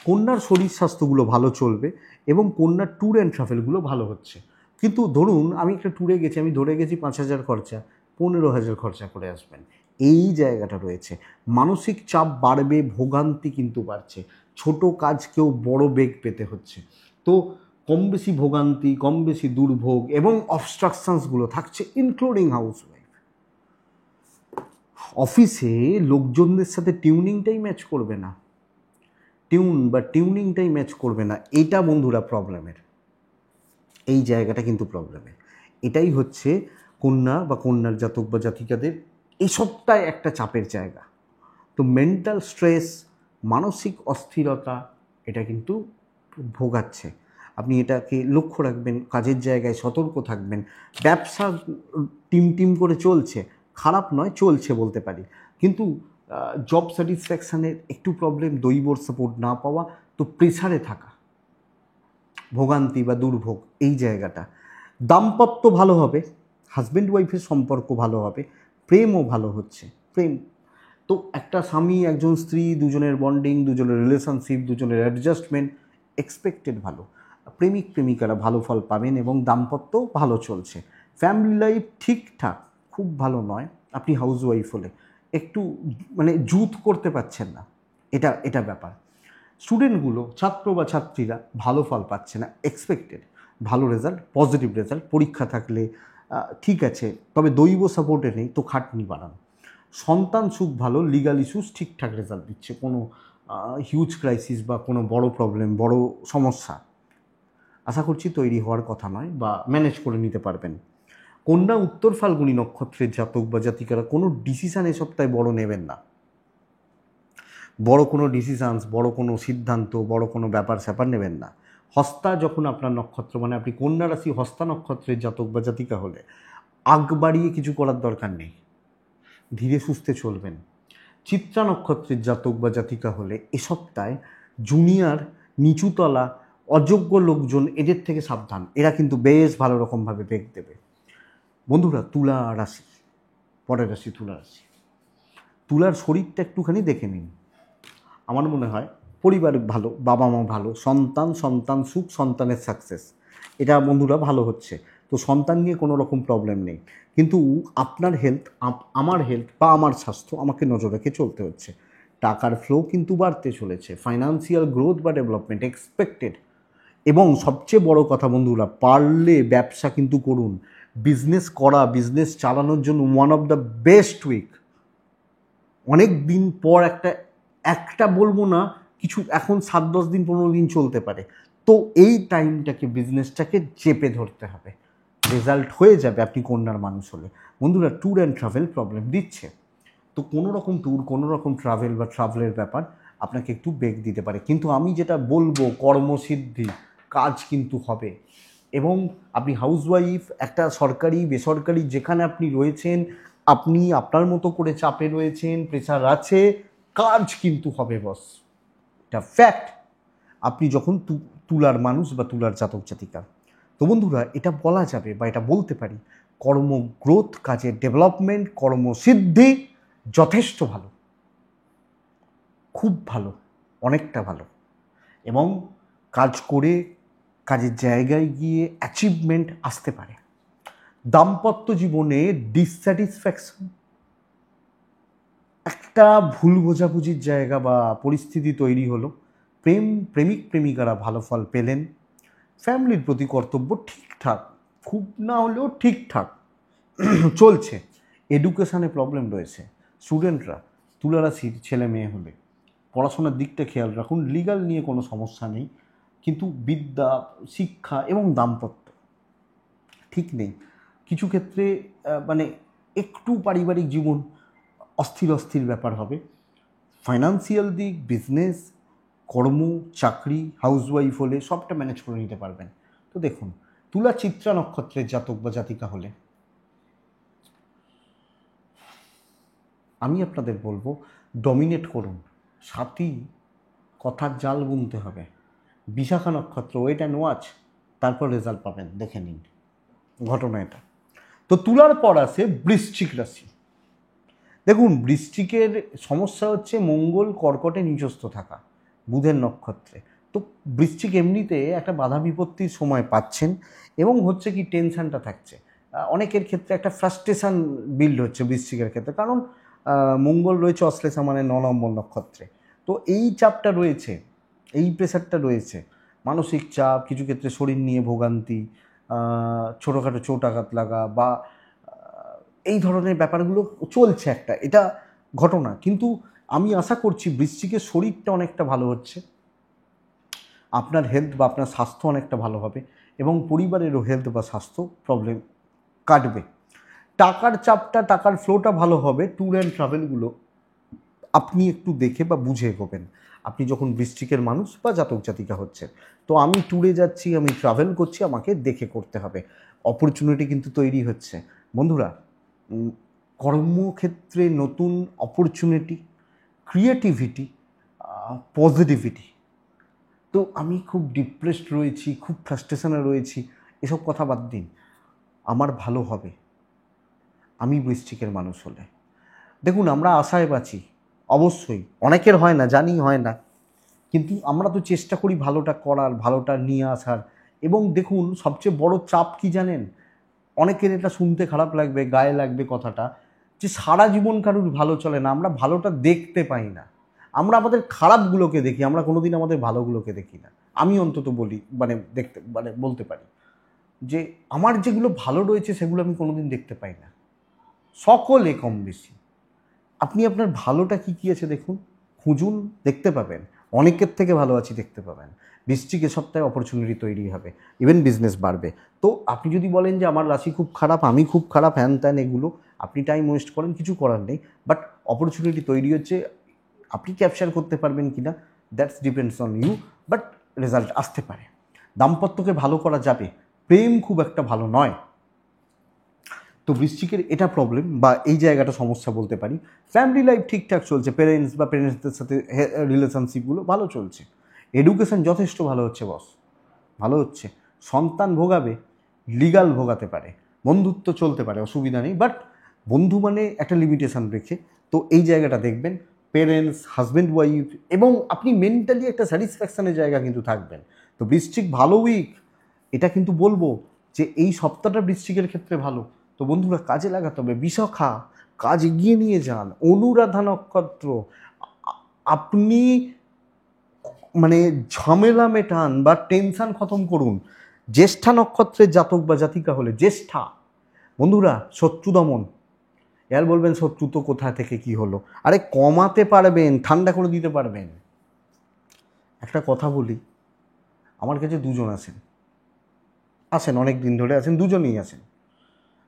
[SPEAKER 1] কন্যার শরীর স্বাস্থ্যগুলো ভালো চলবে এবং কন্যার ট্যুর অ্যান্ড ট্রাভেলগুলো ভালো হচ্ছে। কিন্তু ধরুন আমি একটা ট্যুরে গেছি, আমি ধরে গেছি 5,000 খরচা, 15,000 খরচা করে আসবেন, এই জায়গাটা রয়েছে। মানসিক চাপ বাড়বে, ভোগান্তি কিন্তু বাড়ছে, ছোট কাজকেও বড় বেগ পেতে হচ্ছে। তো কম বেশি ভোগান্তি, কম বেশি দুর্ভোগ এবং অবস্ট্রাকশনসগুলো থাকছে, ইনক্লুডিং হাউস ওয়াইফ। অফিসে লোকজনদের সাথে টিউনিংটাই ম্যাচ করবে না, টিউনিংটাই ম্যাচ করবে না, এটা বন্ধুরা প্রবলেমের, এই জায়গাটা কিন্তু প্রবলেমের। এটাই হচ্ছে কন্যা বা কন্যার জাতক বা জাতিকাদের এই সবটাই একটা চাপের জায়গা। তো মেন্টাল স্ট্রেস, মানসিক অস্থিরতা, এটা কিন্তু ভোগাচ্ছে। আপনি এটাকে লক্ষ্য রাখবেন, কাজের জায়গায় সতর্ক থাকবেন। ব্যবসা টিম করে চলছে, খারাপ নয়, চলছে বলতে পারি, কিন্তু জব স্যাটিসফ্যাকশানের একটু প্রবলেম, দৈবর সাপোর্ট না পাওয়া, তো প্রেসারে থাকা, ভোগান্তি বা দুর্ভোগ, এই জায়গাটা। দাম্পত্য ভালো হবে, হাজব্যান্ড ওয়াইফের সম্পর্ক ভালো হবে, প্রেমও ভালো হচ্ছে, প্রেম। তো একটা স্বামী একজন স্ত্রী, দুজনের বন্ডিং, দুজনের রিলেশনশিপ, দুজনের অ্যাডজাস্টমেন্ট এক্সপেক্টেড ভালো। প্রেমিক প্রেমিকারা ভালো ফল পাবেন এবং দাম্পত্য ভালো চলছে। ফ্যামিলি লাইফ ঠিকঠাক, খুব ভালো নয়। আপনি হাউস ওয়াইফ হলে একটু মানে জুত করতে পারছেন না, এটা ব্যাপার। স্টুডেন্টগুলো, ছাত্র বা ছাত্রীরা ভালো ফল পাচ্ছে না, এক্সপেক্টেড ভালো রেজাল্ট, পজিটিভ রেজাল্ট। পরীক্ষা থাকলে ঠিক আছে, তবে দৈব সাপোর্টে নেই, তো খাটনি বাড়ান। সন্তান সুখ ভালো, লিগাল ইস্যুস ঠিকঠাক রেজাল্ট দিচ্ছে, কোনো হিউজ ক্রাইসিস বা কোনো বড় প্রবলেম, বড় সমস্যা আশা করছি তৈরি হওয়ার কথা নয়, বা ম্যানেজ করে নিতে পারবেন। কন্যা উত্তর ফাল্গুনী নক্ষত্রের জাতক বা জাতিকারা কোনো ডিসিশান এ সপ্তাহে বড় নেবেন না, বড় কোনো ডিসিশানস, বড় কোনো সিদ্ধান্ত, বড় কোনো ব্যাপার স্যাপার নেবেন না। হস্তা যখন আপনার নক্ষত্র, মানে আপনি কন্যা রাশি হস্তা নক্ষত্রের জাতক বা জাতিকা হলে আগ বাড়িয়ে কিছু করার দরকার নেই, ধীরে সুস্থে চলবেন। চিত্রা নক্ষত্রের জাতক বা জাতিকা হলে এ সপ্তাহে জুনিয়র, নিচুতলা, অযোগ্য লোকজন, এদের থেকে সাবধান, এরা কিন্তু বেশ ভালো রকমভাবে বেগ দেবে। বন্ধুরা তুলা রাশি, পরের রাশি তুলা রাশি। তুলার শরীরটা একটুখানি দেখে নিন। আমার মনে হয় পরিবার ভালো, বাবা মা ভালো, সন্তান সুখ, সন্তানের সাকসেস, এটা বন্ধুরা ভালো হচ্ছে। তো সন্তান নিয়ে কোনো রকম প্রবলেম নেই, কিন্তু আপনার হেলথ, আমার হেলথ বা আমার স্বাস্থ্য আমাকে নজর রেখে চলতে হচ্ছে। টাকার ফ্লো কিন্তু বাড়তে চলেছে, ফাইন্যান্সিয়াল গ্রোথ বা ডেভেলপমেন্ট এক্সপেক্টেড। এবং সবচেয়ে বড় কথা বন্ধুরা, পারলে ব্যবসা কিন্তু করুন। বিজনেস চালানোর জন্য one of the best week. অনেক দিন পর একটা বলবো না, কিছু এখন 7-10 দিন 15 দিন চলতে পারে। তো এই টাইমটাকে, বিজনেসটাকে চেপে ধরতে হবে, রেজাল্ট হয়ে যাবে আপনি কন্যার মানুষ হলে। বন্ধুরা ট্যুর অ্যান্ড ট্রাভেল প্রবলেম দিচ্ছে, তো কোনো রকম ট্যুর, কোনো রকম ট্রাভেল বা ট্রাভেলের ব্যাপার আপনাকে একটু বেগ দিতে পারে। কিন্তু আমি যেটা বলবো, কর্মসিদ্ধি, কাজ কিন্তু হবে। এবং আপনি হাউসওয়াইফ, একটা সরকারি বেসরকারি যেখানে আপনি রয়েছেন, আপনি আপনার মতো করে চাপে রয়েছেন, প্রেশার আছে, কাজ কিন্তু হবে বস, এটা ফ্যাক্ট। আপনি যখন তুলার মানুষ বা তুলার জাতক জাতিকা, তো বন্ধুরা এটা বলা যাবে বা এটা বলতে পারি, কর্মগ্রোথ, কাজের ডেভেলপমেন্ট, কর্মসিদ্ধি যথেষ্ট ভালো। খুব ভালো, অনেকটা ভালো, এবং কাজ করে কাজের জায়গায় গিয়ে অ্যাচিভমেন্ট আসতে পারে। দাম্পত্য জীবনে ডিসস্যাটিসফ্যাকশন, একটা ভুল বোঝাবুঝির জায়গা বা পরিস্থিতি তৈরি হলো, প্রেমিক প্রেমিকারা ভালো ফল পেলেন, ফ্যামিলির প্রতি কর্তব্য ঠিকঠাক, খুব না হলেও ঠিকঠাক চলছে। এডুকেশানে প্রবলেম রয়েছে, স্টুডেন্টরা তুলা রাশির ছেলে মেয়ে হলে পড়াশোনার দিকটা খেয়াল রাখুন, লিগাল নিয়ে কোনো সমস্যা নেই, কিন্তু বিদ্যা, শিক্ষা এবং দাম্পত্য ঠিক নেই। কিছু ক্ষেত্রে মানে একটু পারিবারিক জীবন অস্থির অস্থির ব্যাপার হবে। ফাইন্যান্সিয়াল দিক, বিজনেস, কর্ম, চাকরি, হাউসওয়াইফ হলে সবটা ম্যানেজ করে নিতে পারবেন। তো দেখুন, তুলা চিত্রা নক্ষত্রের জাতক বা জাতিকা হলে আমি আপনাদের বলবো ডমিনেট করুন। সাথী কথার জাল বুনতে হবে। বিশাখা নক্ষত্র, ওয়েট অ্যান্ড ওয়াচ, তারপর রেজাল্ট পাবেন, দেখে নিন ঘটনা এটা। তো তুলার পর আসে বৃশ্চিক রাশি। দেখুন, বৃশ্চিকের সমস্যা হচ্ছে মঙ্গল কর্কটে নিচস্থ থাকা বুধের নক্ষত্রে। তো বৃশ্চিক এমনিতে একটা বাধা বিপত্তির সময় পাচ্ছেন, এবং হচ্ছে কি টেনশানটা থাকছে, অনেকের ক্ষেত্রে একটা ফ্রাস্ট্রেশন বিল্ড হচ্ছে বৃশ্চিকের ক্ষেত্রে, কারণ মঙ্গল রয়েছে অশ্লেষা মানে 9 নম্বর নক্ষত্রে। তো এই চাপটা রয়েছে, এই প্রেশারটা রয়েছে, মানসিক চাপ, কিছু ক্ষেত্রে শরীর নিয়ে ভোগান্তি, ছোটোখাটো চোট আঘাত লাগা বা এই ধরনের ব্যাপারগুলো চলছে একটা, এটা ঘটনা। কিন্তু আমি আশা করছি বৃশ্চিকের শরীরটা অনেকটা ভালো হচ্ছে, আপনার হেলথ বা আপনার স্বাস্থ্য অনেকটা ভালো হবে, এবং পরিবারেরও হেলথ বা স্বাস্থ্য প্রবলেম কাটবে। টাকার চাপটা, টাকার ফ্লোটা ভালো হবে। ট্যুর অ্যান্ড ট্রাভেলগুলো আপনি একটু দেখে বা বুঝে এগোবেন। আপনি যখন বৃশ্চিকের মানুষ বা জাতক জাতিকা হচ্ছেন, তো আমি ট্যুরে যাচ্ছি, আমি ট্রাভেল করছি, আমাকে দেখে করতে হবে। অপরচুনিটি কিন্তু তৈরি হচ্ছে বন্ধুরা, কর্মক্ষেত্রে নতুন অপরচুনিটি, ক্রিয়েটিভিটি, পজিটিভিটি। তো আমি খুব ডিপ্রেসড রয়েছি, খুব ফ্রাস্ট্রেশনে রয়েছি, এসব কথা বাদ দিন, আমার ভালো হবে আমি বৃশ্চিকের মানুষ হলে। দেখুন, আমরা আশায় বাঁচি, অবশ্যই অনেকের হয় না, জানি হয় না, কিন্তু আমরা তো চেষ্টা করি ভালোটা করার, ভালোটা নিয়ে আসার। এবং দেখুন, সবচেয়ে বড় চাপ কি জানেন? অনেকের এটা শুনতে খারাপ লাগবে, গায়ে লাগবে কথাটা, যে সারা জীবন কারুর ভালো চলে না, আমরা ভালোটা দেখতে পাই না, আমরা আমাদের খারাপগুলোকে দেখি, আমরা কোনোদিন আমাদের ভালোগুলোকে দেখি না। আমি অন্তত বলি, বলতে পারি যে আমার যেগুলো ভালো রয়েছে সেগুলো আমি কোনোদিন দেখতে পাই না, সকলে কম বেশি। আপনি আপনার ভালোটা কী কী আছে দেখুন, খুঁজুন, দেখতে পাবেন, অনেকের থেকে ভালো আছি দেখতে পাবেন। বৃশ্চিক এ সপ্তাহে অপরচুনিটি তৈরি হবে, ইভেন বিজনেস বাড়বে। তো আপনি যদি বলেন যে আমার রাশি খুব খারাপ, আমি খুব খারাপ, হ্যান ত্যান, এগুলো আপনি টাইম ওয়েস্ট করেন, কিছু করার নেই। বাট অপরচুনিটি তৈরি হচ্ছে, আপনি ক্যাপচার করতে পারবেন কি না, that's depends on you, but result আসতে পারে। দাম্পত্যকে ভালো করা যাবে, প্রেম খুব একটা ভালো নয়। তো বৃশ্চিকের এটা প্রবলেম বা এই জায়গাটা সমস্যা বলতে পারি। ফ্যামিলি লাইফ ঠিকঠাক চলছে, প্যারেন্টসদের সাথে রিলেশনশিপগুলো ভালো চলছে। এডুকেশন যথেষ্ট ভালো হচ্ছে বস, ভালো হচ্ছে। সন্তান ভোগাবে, লিগাল ভোগাতে পারে, বন্ধুত্ব চলতে পারে, অসুবিধা নেই, বাট বন্ধু মানে একটা লিমিটেশন রেখে। তো এই জায়গাটা দেখবেন, পেরেন্টস, হাজব্যান্ড ওয়াইফ, এবং আপনি মেন্টালি একটা স্যাটিসফ্যাকশানের জায়গা কিন্তু থাকবেন। তো বৃশ্চিক ভালো উইক, এটা কিন্তু বলবো যে এই সপ্তাহটা বৃশ্চিকের ক্ষেত্রে ভালো। তো বন্ধুরা, কাজে লাগাতে হবে। বিশাখা, কাজ এগিয়ে নিয়ে যান। অনুরাধা নক্ষত্র, আপনি মানে ঝামেলা মেটান বা টেনশান খতম করুন। জ্যেষ্ঠা নক্ষত্রের জাতক বা জাতিকা হলে, জ্যেষ্ঠা বন্ধুরা, শত্রু দমন। এর বলবেন শত্রু তো কোথা থেকে কি হলো, আরে কমাতে পারবেন, ঠান্ডা করে দিতে পারবেন। একটা কথা বলি, আমার কাছে দুজন আসেন অনেক দিন ধরে আছেন, দুজনেই আছেন,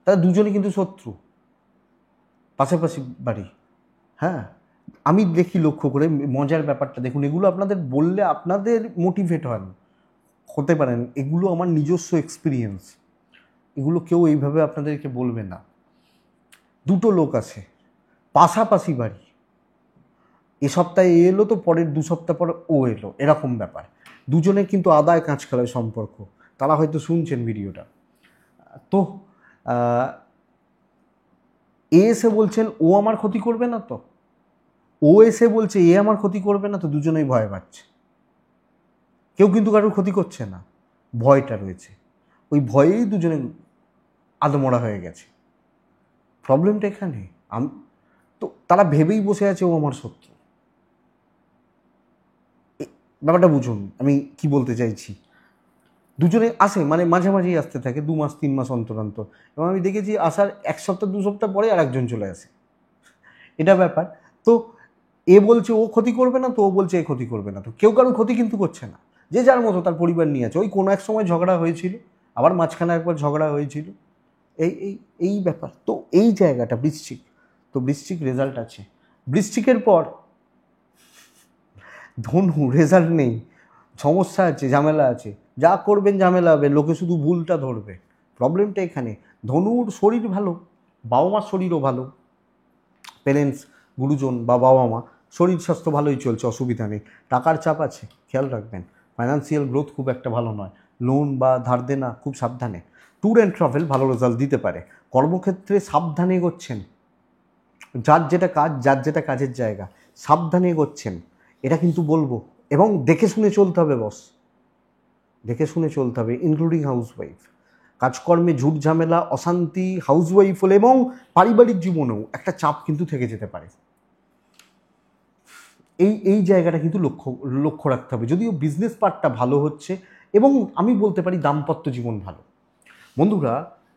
[SPEAKER 1] তারা দুজনেই কিন্তু শত্রু, পাশাপাশি বাড়ি। হ্যাঁ, আমি দেখি লক্ষ্য করে, মজার ব্যাপারটা দেখুন, এগুলো আপনাদের বললে আপনাদের মোটিভেট হতে পারেন, এগুলো আমার নিজস্ব এক্সপিরিয়েন্স, এগুলো কেউ এইভাবে আপনাদেরকে বলবে না। দুটো লোক আছে, পাশাপাশি বাড়ি, এ সপ্তাহে এলো তো পরের 2 সপ্তাহ পর ও এলো, এরকম ব্যাপার। দুজনের কিন্তু আদায় কাঁচ খেলায় সম্পর্ক, তারা হয়তো শুনছেন ভিডিওটা। তো এ এসে বলছেন ও আমার ক্ষতি করবে না তো, ও এসে বলছে এ আমার ক্ষতি করবে না, তো দুজনেই ভয় পাচ্ছে। কেউ কিন্তু কারোর ক্ষতি করছে না, ভয়টা রয়েছে, ওই ভয়েই দুজনে আদমরা হয়ে গেছে। প্রবলেমটা এখানে তো তারা ভেবেই বসে আছে ও আমার শত্রু। ব্যাপারটা বুঝুন আমি কি বলতে চাইছি। দুজনে আসে, মানে মাঝামাঝি আসতে থাকে, 2 মাস 3 মাস অন্তর অন্তর, এবং আমি দেখেছি আসার 1 সপ্তাহ 2 সপ্তাহ পরে আর একজন চলে আসে, এটা ব্যাপার। তো এ বলছে ও ক্ষতি করবে না, তো ও বলছে এ ক্ষতি করবে না, তো কেউ কারোর ক্ষতি কিন্তু করছে না, যে যার মতো তার পরিবার নিয়ে আছে। ওই কোনো এক সময় ঝগড়া হয়েছিল, আবার মাঝখানে একবার ঝগড়া হয়েছিল, এই এই এই ব্যাপার। তো এই জায়গাটা বৃশ্চিক, তো বৃশ্চিক রেজাল্ট আছে। বৃশ্চিকের পর ধনু রেজাল্ট নেই, সমস্যা আছে, ঝামেলা আছে, যা করবেন ঝামেলা হবে, লোকে শুধু ভুলটা ধরবে। প্রবলেমটা এখানে। ধনুর শরীর ভালো, বাবা মার শরীরও ভালো, প্যারেন্টস, গুরুজন বা বাবা মা শরীর স্বাস্থ্য ভালোই চলছে, অসুবিধা নেই। টাকার চাপ আছে, খেয়াল রাখবেন। ফাইন্যান্সিয়াল গ্রোথ খুব একটা ভালো নয়, লোন বা ধার দেনা খুব সাবধানে। ট্যুর অ্যান্ড ট্রাভেল ভালো রেজাল্ট দিতে পারে। কর্মক্ষেত্রে সাবধানে এগোচ্ছেন, যার যেটা কাজ, যার যেটা কাজের জায়গা, সাবধানে এগোচ্ছেন, এটা কিন্তু বলবো। এবং দেখে শুনে চলতে হবে বস, দেখে শুনে চলতে হবে, ইনক্লুডিং হাউসওয়াইফ। কাজকর্মে ঝুট ঝামেলা, অশান্তি হাউসওয়াইফ হলে, এবং পারিবারিক জীবনেও একটা চাপ কিন্তু থেকে যেতে পারে। এই জায়গাটা কিন্তু লক্ষ্য রাখতে হবে। যদিও বিজনেস পার্টটা ভালো হচ্ছে, এবং আমি বলতে পারি দাম্পত্য জীবন ভালো। বন্ধুরা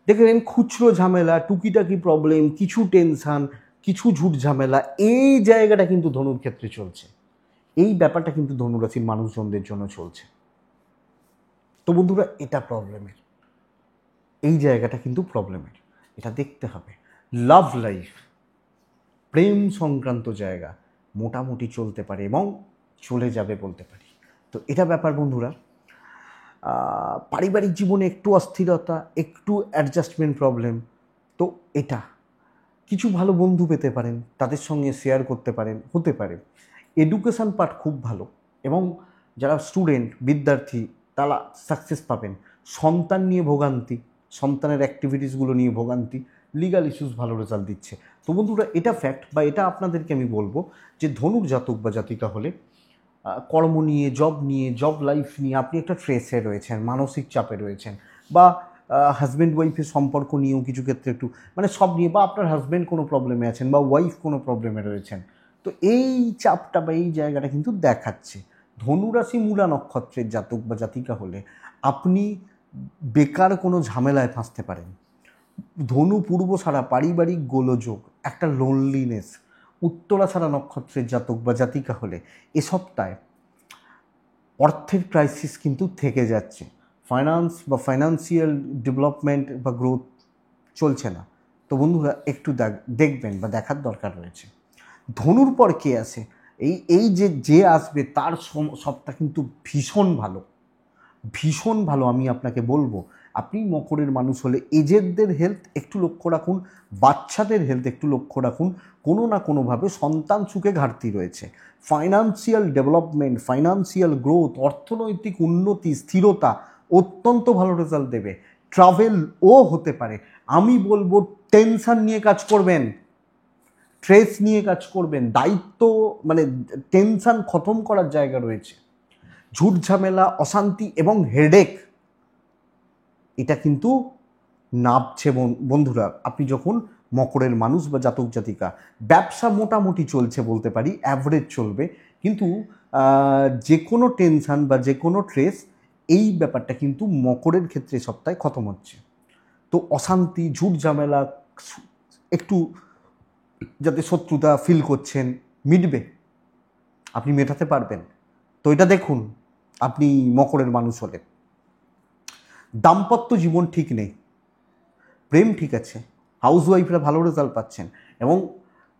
[SPEAKER 1] দেখবেন খুচরো ঝামেলা, টুকিটাকি প্রবলেম, কিছু টেনশান, কিছু ঝুট ঝামেলা, এই জায়গাটা কিন্তু ধনুর ক্ষেত্রে চলছে। এই ব্যাপারটা কিন্তু ধনুরাশির মানুষজনদের জন্য চলছে। তো বন্ধুরা এটা প্রবলেমের, এই জায়গাটা কিন্তু প্রবলেমের, এটা দেখতে হবে। লাভ লাইফ, প্রেম সংক্রান্ত জায়গা মোটামুটি চলতে পারে এবং চলে যাবে বলতে পারি। তো এটা ব্যাপার বন্ধুরা। পারিবারিক জীবনে একটু অস্থিরতা, একটু অ্যাডজাস্টমেন্ট প্রবলেম, তো এটা কিছু ভালো বন্ধু পেতে পারেন, তাদের সঙ্গে শেয়ার করতে পারেন, হতে পারে। এডুকেশান পার্ট খুব ভালো, এবং যারা স্টুডেন্ট বিদ্যার্থী তারা সাকসেস পাবেন। সন্তান নিয়ে ভোগান্তি, সন্তানের অ্যাক্টিভিটিসগুলো নিয়ে ভোগান্তি, লিগাল ইস্যুস ভালো রেজাল্ট দিচ্ছে। তো বন্ধুরা এটা ফ্যাক্ট, বা এটা আপনাদেরকে আমি বলবো যে ধনুর জাতক বা জাতিকা হলে কর্ম নিয়ে, জব লাইফ নিয়ে আপনি একটা স্ট্রেসে রয়েছেন, মানসিক চাপে রয়েছেন, বা হাজব্যান্ড ওয়াইফের সম্পর্ক নিয়েও কিছু ক্ষেত্রে একটু, মানে সব নিয়ে, বা আপনার হাজব্যান্ড কোনো প্রবলেমে আছেন বা ওয়াইফ কোনো প্রবলেমে রয়েছেন। তো এই চাপটা বা এই জায়গাটা কিন্তু দেখাচ্ছে। ধনুরাশি মূলা নক্ষত্রের জাতক বা জাতিকা হলে আপনি বেকার কোনো ঝামেলায় ফাঁসতে পারেন। ধনু পূর্ব সারা পারিবারিক গোলযোগ, একটা লোনলিনেস। উত্তরা সারা নক্ষত্রের জাতক বা জাতিকা হলে এ সপ্তাহে অর্থের ক্রাইসিস কিন্তু থেকে যাচ্ছে। ফাইন্যান্স বা ফাইন্যান্সিয়াল ডেভেলপমেন্ট বা গ্রোথ চলছে না। তো বন্ধুরা একটু দেখবেন বা দেখার দরকার রয়েছে। ধনুর পর কে আসে, এই যে আসবে তার সবটা কিন্তু ভীষণ ভালো, ভীষণ ভালো। আমি আপনাকে বলবো, আপনি মকরের মানুষ হলে এজেডদের হেলথ একটু লক্ষ্য রাখুন, বাচ্চাদের হেলথ একটু লক্ষ্য রাখুন। কোনো না কোনোভাবে সন্তান সুখে ঘাটতি রয়েছে। ফাইন্যান্সিয়াল ডেভেলপমেন্ট, ফাইন্যান্সিয়াল গ্রোথ, অর্থনৈতিক উন্নতি, স্থিরতা অত্যন্ত ভালো রেজাল্ট দেবে। ট্রাভেলও হতে পারে। আমি বলবো টেনশন নিয়ে কাজ করবেন, স্ট্রেস নিয়ে কাজ করবেন, দায়িত্ব মানে টেনশন খতম করার জায়গা রয়েছে। ঝুট ঝামেলা, অশান্তি এবং হেডেক এটা কিন্তু নামছে বন্ধুরা। আপনি যখন মকরের মানুষ বা জাতক জাতিকা, ব্যবসা মোটামুটি চলছে বলতে পারি, অ্যাভারেজ চলবে, কিন্তু যে কোনো টেনশান বা যে কোনো স্ট্রেস, এই ব্যাপারটা কিন্তু মকরের ক্ষেত্রে সপ্তাহে খতম হচ্ছে। তো অশান্তি, ঝুট ঝামেলা, একটু যাতে শত্রুতা ফিল করছেন, মিটবে, আপনি মেটাতে পারবেন। তো এটা দেখুন আপনি মকরের মানুষ হলে। দাম্পত্য জীবন ঠিক নেই, প্রেম ঠিক আছে, হাউসওয়াইফরা ভালো রেজাল্ট পাচ্ছেন, এবং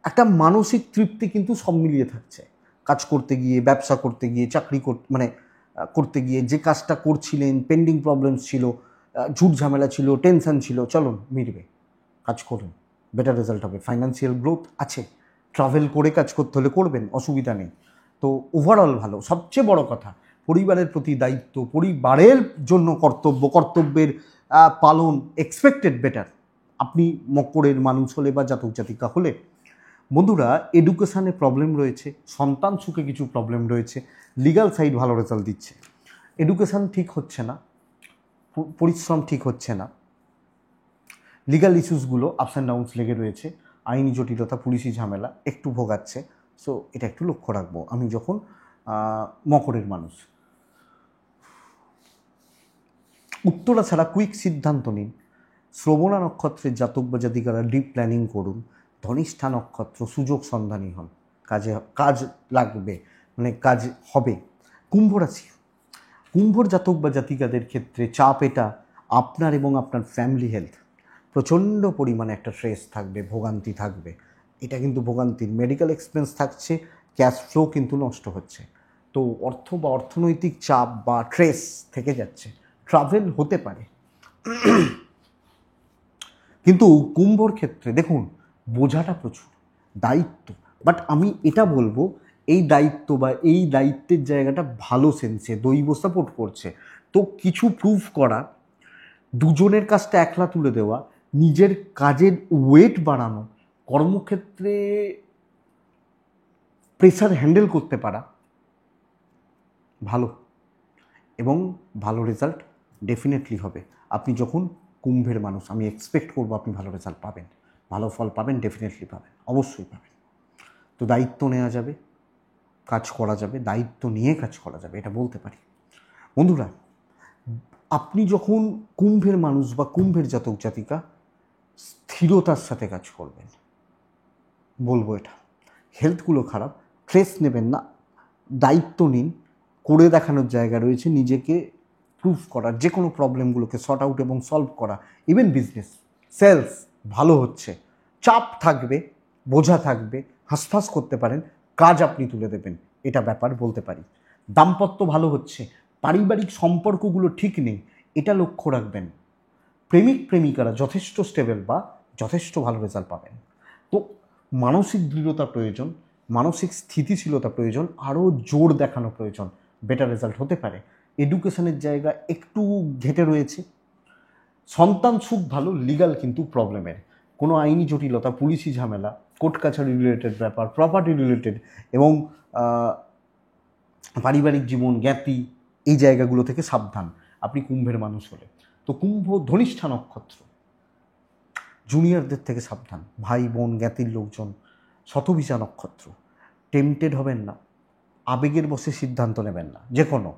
[SPEAKER 1] একটা মানসিক তৃপ্তি কিন্তু সব মিলিয়ে থাকছে। কাজ করতে গিয়ে, ব্যবসা করতে গিয়ে, চাকরি করতে গিয়ে, যে কাজটা করছিলেন, পেন্ডিং প্রবলেমস ছিল, ঝুট ঝামেলা ছিল, টেনশন ছিল, চলুন মিটবে, কাজ করুন, বেটার রেজাল্ট হবে। ফাইন্যান্সিয়াল গ্রোথ আছে, ট্রাভেল করে কাজ করতে হলে করবেন, অসুবিধা নেই। তো ওভারঅল ভালো। সবচেয়ে বড় কথা, পরিবারের প্রতি দায়িত্ব, পরিবারের জন্য কর্তব্যের পালন এক্সপেক্টেড বেটার। আপনি মকরের মানুষ হলে বা জাতক জাতিকা হলে বন্ধুরা, এডুকেশানে প্রবলেম রয়েছে, সন্তান সুখে কিছু প্রবলেম রয়েছে, লিগাল সাইড ভালো রেজাল্ট দিচ্ছে, এডুকেশান ঠিক হচ্ছে না, পরিশ্রম ঠিক হচ্ছে না, লিগাল ইস্যুসগুলো আপস অ্যান্ড ডাউনস লেগে রয়েছে, আইনি জটিলতা, পুলিশি ঝামেলা একটু ভোগাচ্ছে। সো এটা একটু লক্ষ্য রাখবো আমি যখন মকরের মানুষ। উত্তরা ছাড়া কুইক সিদ্ধান্ত নিন। শ্রবণা নক্ষত্রের জাতক বা জাতিকারা ডিপ প্ল্যানিং করুন। ধনিষ্ঠা নক্ষত্র সুযোগ সন্ধানী হন, কাজ লাগবে, মানে কাজ হবে। কুম্ভ রাশি, কুম্ভর জাতক বা জাতিকাদের ক্ষেত্রে চাপ এটা আপনার এবং আপনার ফ্যামিলি হেলথ প্রচণ্ড পরিমাণে একটা স্ট্রেস থাকবে, ভোগান্তি থাকবে। এটা কিন্তু ভোগান্তির, মেডিকেল এক্সপেন্স থাকছে, ক্যাশ ফ্লো কিন্তু নষ্ট হচ্ছে। তো অর্থ বা অর্থনৈতিক চাপ বা স্ট্রেস থেকে যাচ্ছে, ট্রাভেল হতে পারে। কিন্তু কুম্ভর ক্ষেত্রে দেখুন বোঝাটা প্রচুর, দায়িত্ব। বাট আমি এটা বলবো এই দায়িত্ব বা এই দায়িত্বের জায়গাটা ভালো সেন্সে দৈব সাপোর্ট করছে। তো কিছু প্রুফ করা, দুজনের কাজটা একলা তুলে দেওয়া, নিজের কাজের ওয়েট বাড়ানো, কর্মক্ষেত্রে প্রেশার হ্যান্ডেল করতে পারা ভালো, এবং ভালো রেজাল্ট ডেফিনেটলি হবে। আপনি যখন কুম্ভের মানুষ, আমি এক্সপেক্ট করবো আপনি ভালো রেজাল্ট পাবেন, ভালো ফল পাবেন, ডেফিনেটলি পাবেন, অবশ্যই পাবেন। তো দায়িত্ব নেওয়া যাবে, কাজ করা যাবে, দায়িত্ব নিয়ে কাজ করা যাবে, এটা বলতে পারি। বন্ধুরা, আপনি যখন কুম্ভের মানুষ বা কুম্ভের জাতক জাতিকা, স্থিরতার সাথে কাজ করবেন, বলবো এটা। হেলথগুলো খারাপ, স্ট্রেস নেবেন না, দায়িত্ব নিন, করে দেখানোর জায়গা রয়েছে, নিজেকে প্রুফ করার, যে কোনো প্রবলেমগুলোকে সর্ট আউট এবং সলভ করা। ইভেন বিজনেস, সেলস ভালো হচ্ছে, চাপ থাকবে, বোঝা থাকবে, হাঁসফাঁস করতে পারেন, কাজ আপনি তুলে দেবেন, এটা ব্যাপার বলতে পারি। দাম্পত্য ভালো হচ্ছে, পারিবারিক সম্পর্কগুলো ঠিক নেই, এটা লক্ষ্য রাখবেন। প্রেমিক প্রেমিকারা যথেষ্ট স্টেবল বা যথেষ্ট ভালো রেজাল্ট পাবেন। তো মানসিক দৃঢ়তা প্রয়োজন, মানসিক স্থিতিশীলতা প্রয়োজন, আরও জোর দেখানো প্রয়োজন, বেটার রেজাল্ট হতে পারে। এডুকেশনের জায়গা একটু ঘেটে রয়েছে, সন্তান সুখ ভালো, লিগাল কিন্তু প্রবলেমের, কোনো আইনি জটিলতা, পুলিশি ঝামেলা, কোর্ট কাছারি রিলেটেড ব্যাপার, প্রপার্টি রিলেটেড এবং পারিবারিক জীবন, জ্ঞাতি, এই জায়গাগুলো থেকে সাবধান আপনি কুম্ভের মানুষ হলে। তো কুম্ভ ধনিষ্ঠা নক্ষত্র, জুনিয়রদের থেকে সাবধান, ভাই বোন, জ্ঞাতির লোকজন। শতভিষা নক্ষত্র, টেম্পটেড হবেন না, আবেগের বশে সিদ্ধান্ত নেবেন না যে কোনো।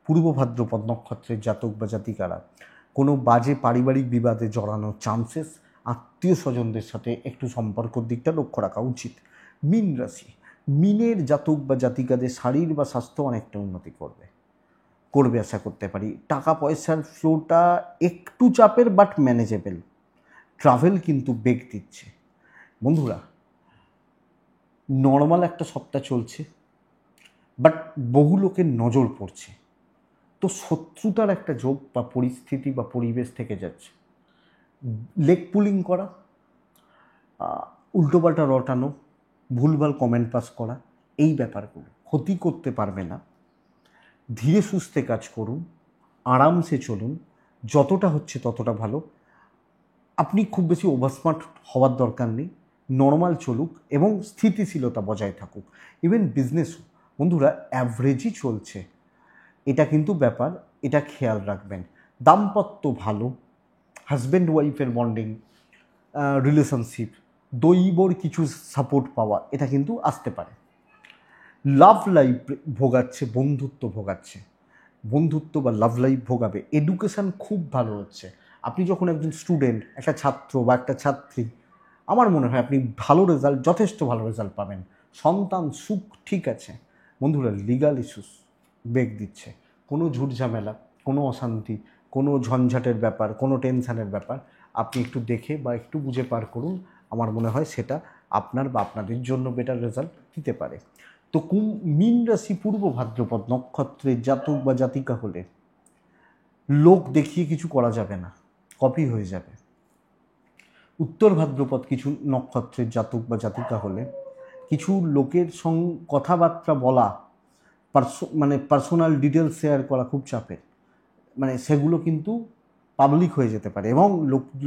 [SPEAKER 1] পূর্ব ভাদ্রপদ নক্ষত্রের জাতক বা জাতিকারা কোনো বাজে পারিবারিক বিবাদে জড়ানোর চান্সেস, আত্মীয় স্বজনদের সাথে একটু সম্পর্কের দিকটা লক্ষ্য রাখা উচিত। মীন রাশি, মীনের জাতক বা জাতিকাদের শারীর বা স্বাস্থ্য অনেকটা উন্নতি করবে আশা করতে পারি। টাকা পয়সার ফ্লোটা একটু চাপের বাট ম্যানেজেবল। ট্রাভেল কিন্তু বেগ দিচ্ছে। বন্ধুরা, নর্মাল একটা সপ্তাহ চলছে, বাট বহু লোকের নজর পড়ছে, তো শত্রুতার একটা যোগ বা পরিস্থিতি বা পরিবেশ থেকে যাচ্ছে। লেগ পুলিং করা, উল্টোপাল্টা রটানো, ভুলভাল কমেন্ট পাস করা, এই ব্যাপারগুলো ক্ষতি করতে পারবে না। ধীরে সুস্থে কাজ করুন, আরামসে চলুন, যতটা হচ্ছে ততটা ভালো। আপনি খুব বেশি ওভারস্মার্ট হওয়ার দরকার নেই, নর্মাল চলুক এবং স্থিতিশীলতা বজায় থাকুক। ইভেন বিজনেসও বন্ধুরা অ্যাভারেজই চলছে, এটা কিন্তু ব্যাপার, এটা খেয়াল রাখবেন। দাম্পত্য ভালো, হাজব্যান্ড ওয়াইফের বন্ডিং, রিলেশনশিপ, দৈবর কিছু সাপোর্ট পাওয়া, এটা কিন্তু আসতে পারে। লাভ লাইফ ভোগাচ্ছে, বন্ধুত্ব ভোগাচ্ছে, বন্ধুত্ব বা লাভ লাইফ ভোগাবে। এডুকেশান খুব ভালো হচ্ছে। আপনি যখন একজন স্টুডেন্ট, একটা ছাত্র বা একটা ছাত্রী, আমার মনে হয় আপনি ভালো রেজাল্ট, যথেষ্ট ভালো রেজাল্ট পাবেন। সন্তান সুখ ঠিক আছে। বন্ধুরা, লিগাল ইস্যুস বেগ দিচ্ছে, কোনো ঝুট ঝামেলা, কোনো অশান্তি, কোনো ঝঞ্ঝাটের ব্যাপার, কোনো টেনশানের ব্যাপার আপনি একটু দেখে বা একটু বুঝে পার করুন। আমার মনে হয় সেটা আপনার বা আপনাদের জন্য বেটার রেজাল্ট দিতে পারে। তো মীন রাশি পূর্ব ভাদ্রপদ নক্ষত্রের জাতক বা জাতিকা হলে লোক দেখিয়ে কিছু করা যাবে না, কপি হয়ে যাবে। উত্তর ভাদ্রপদ কিছু নক্ষত্রের জাতক বা জাতিকা হলে কিছু লোকের সঙ্গে কথাবার্তা বলা, মানে পার্সোনাল ডিটেলস শেয়ার করা খুব চাপের, মানে সেগুলো কিন্তু পাবলিক হয়ে যেতে পারে এবং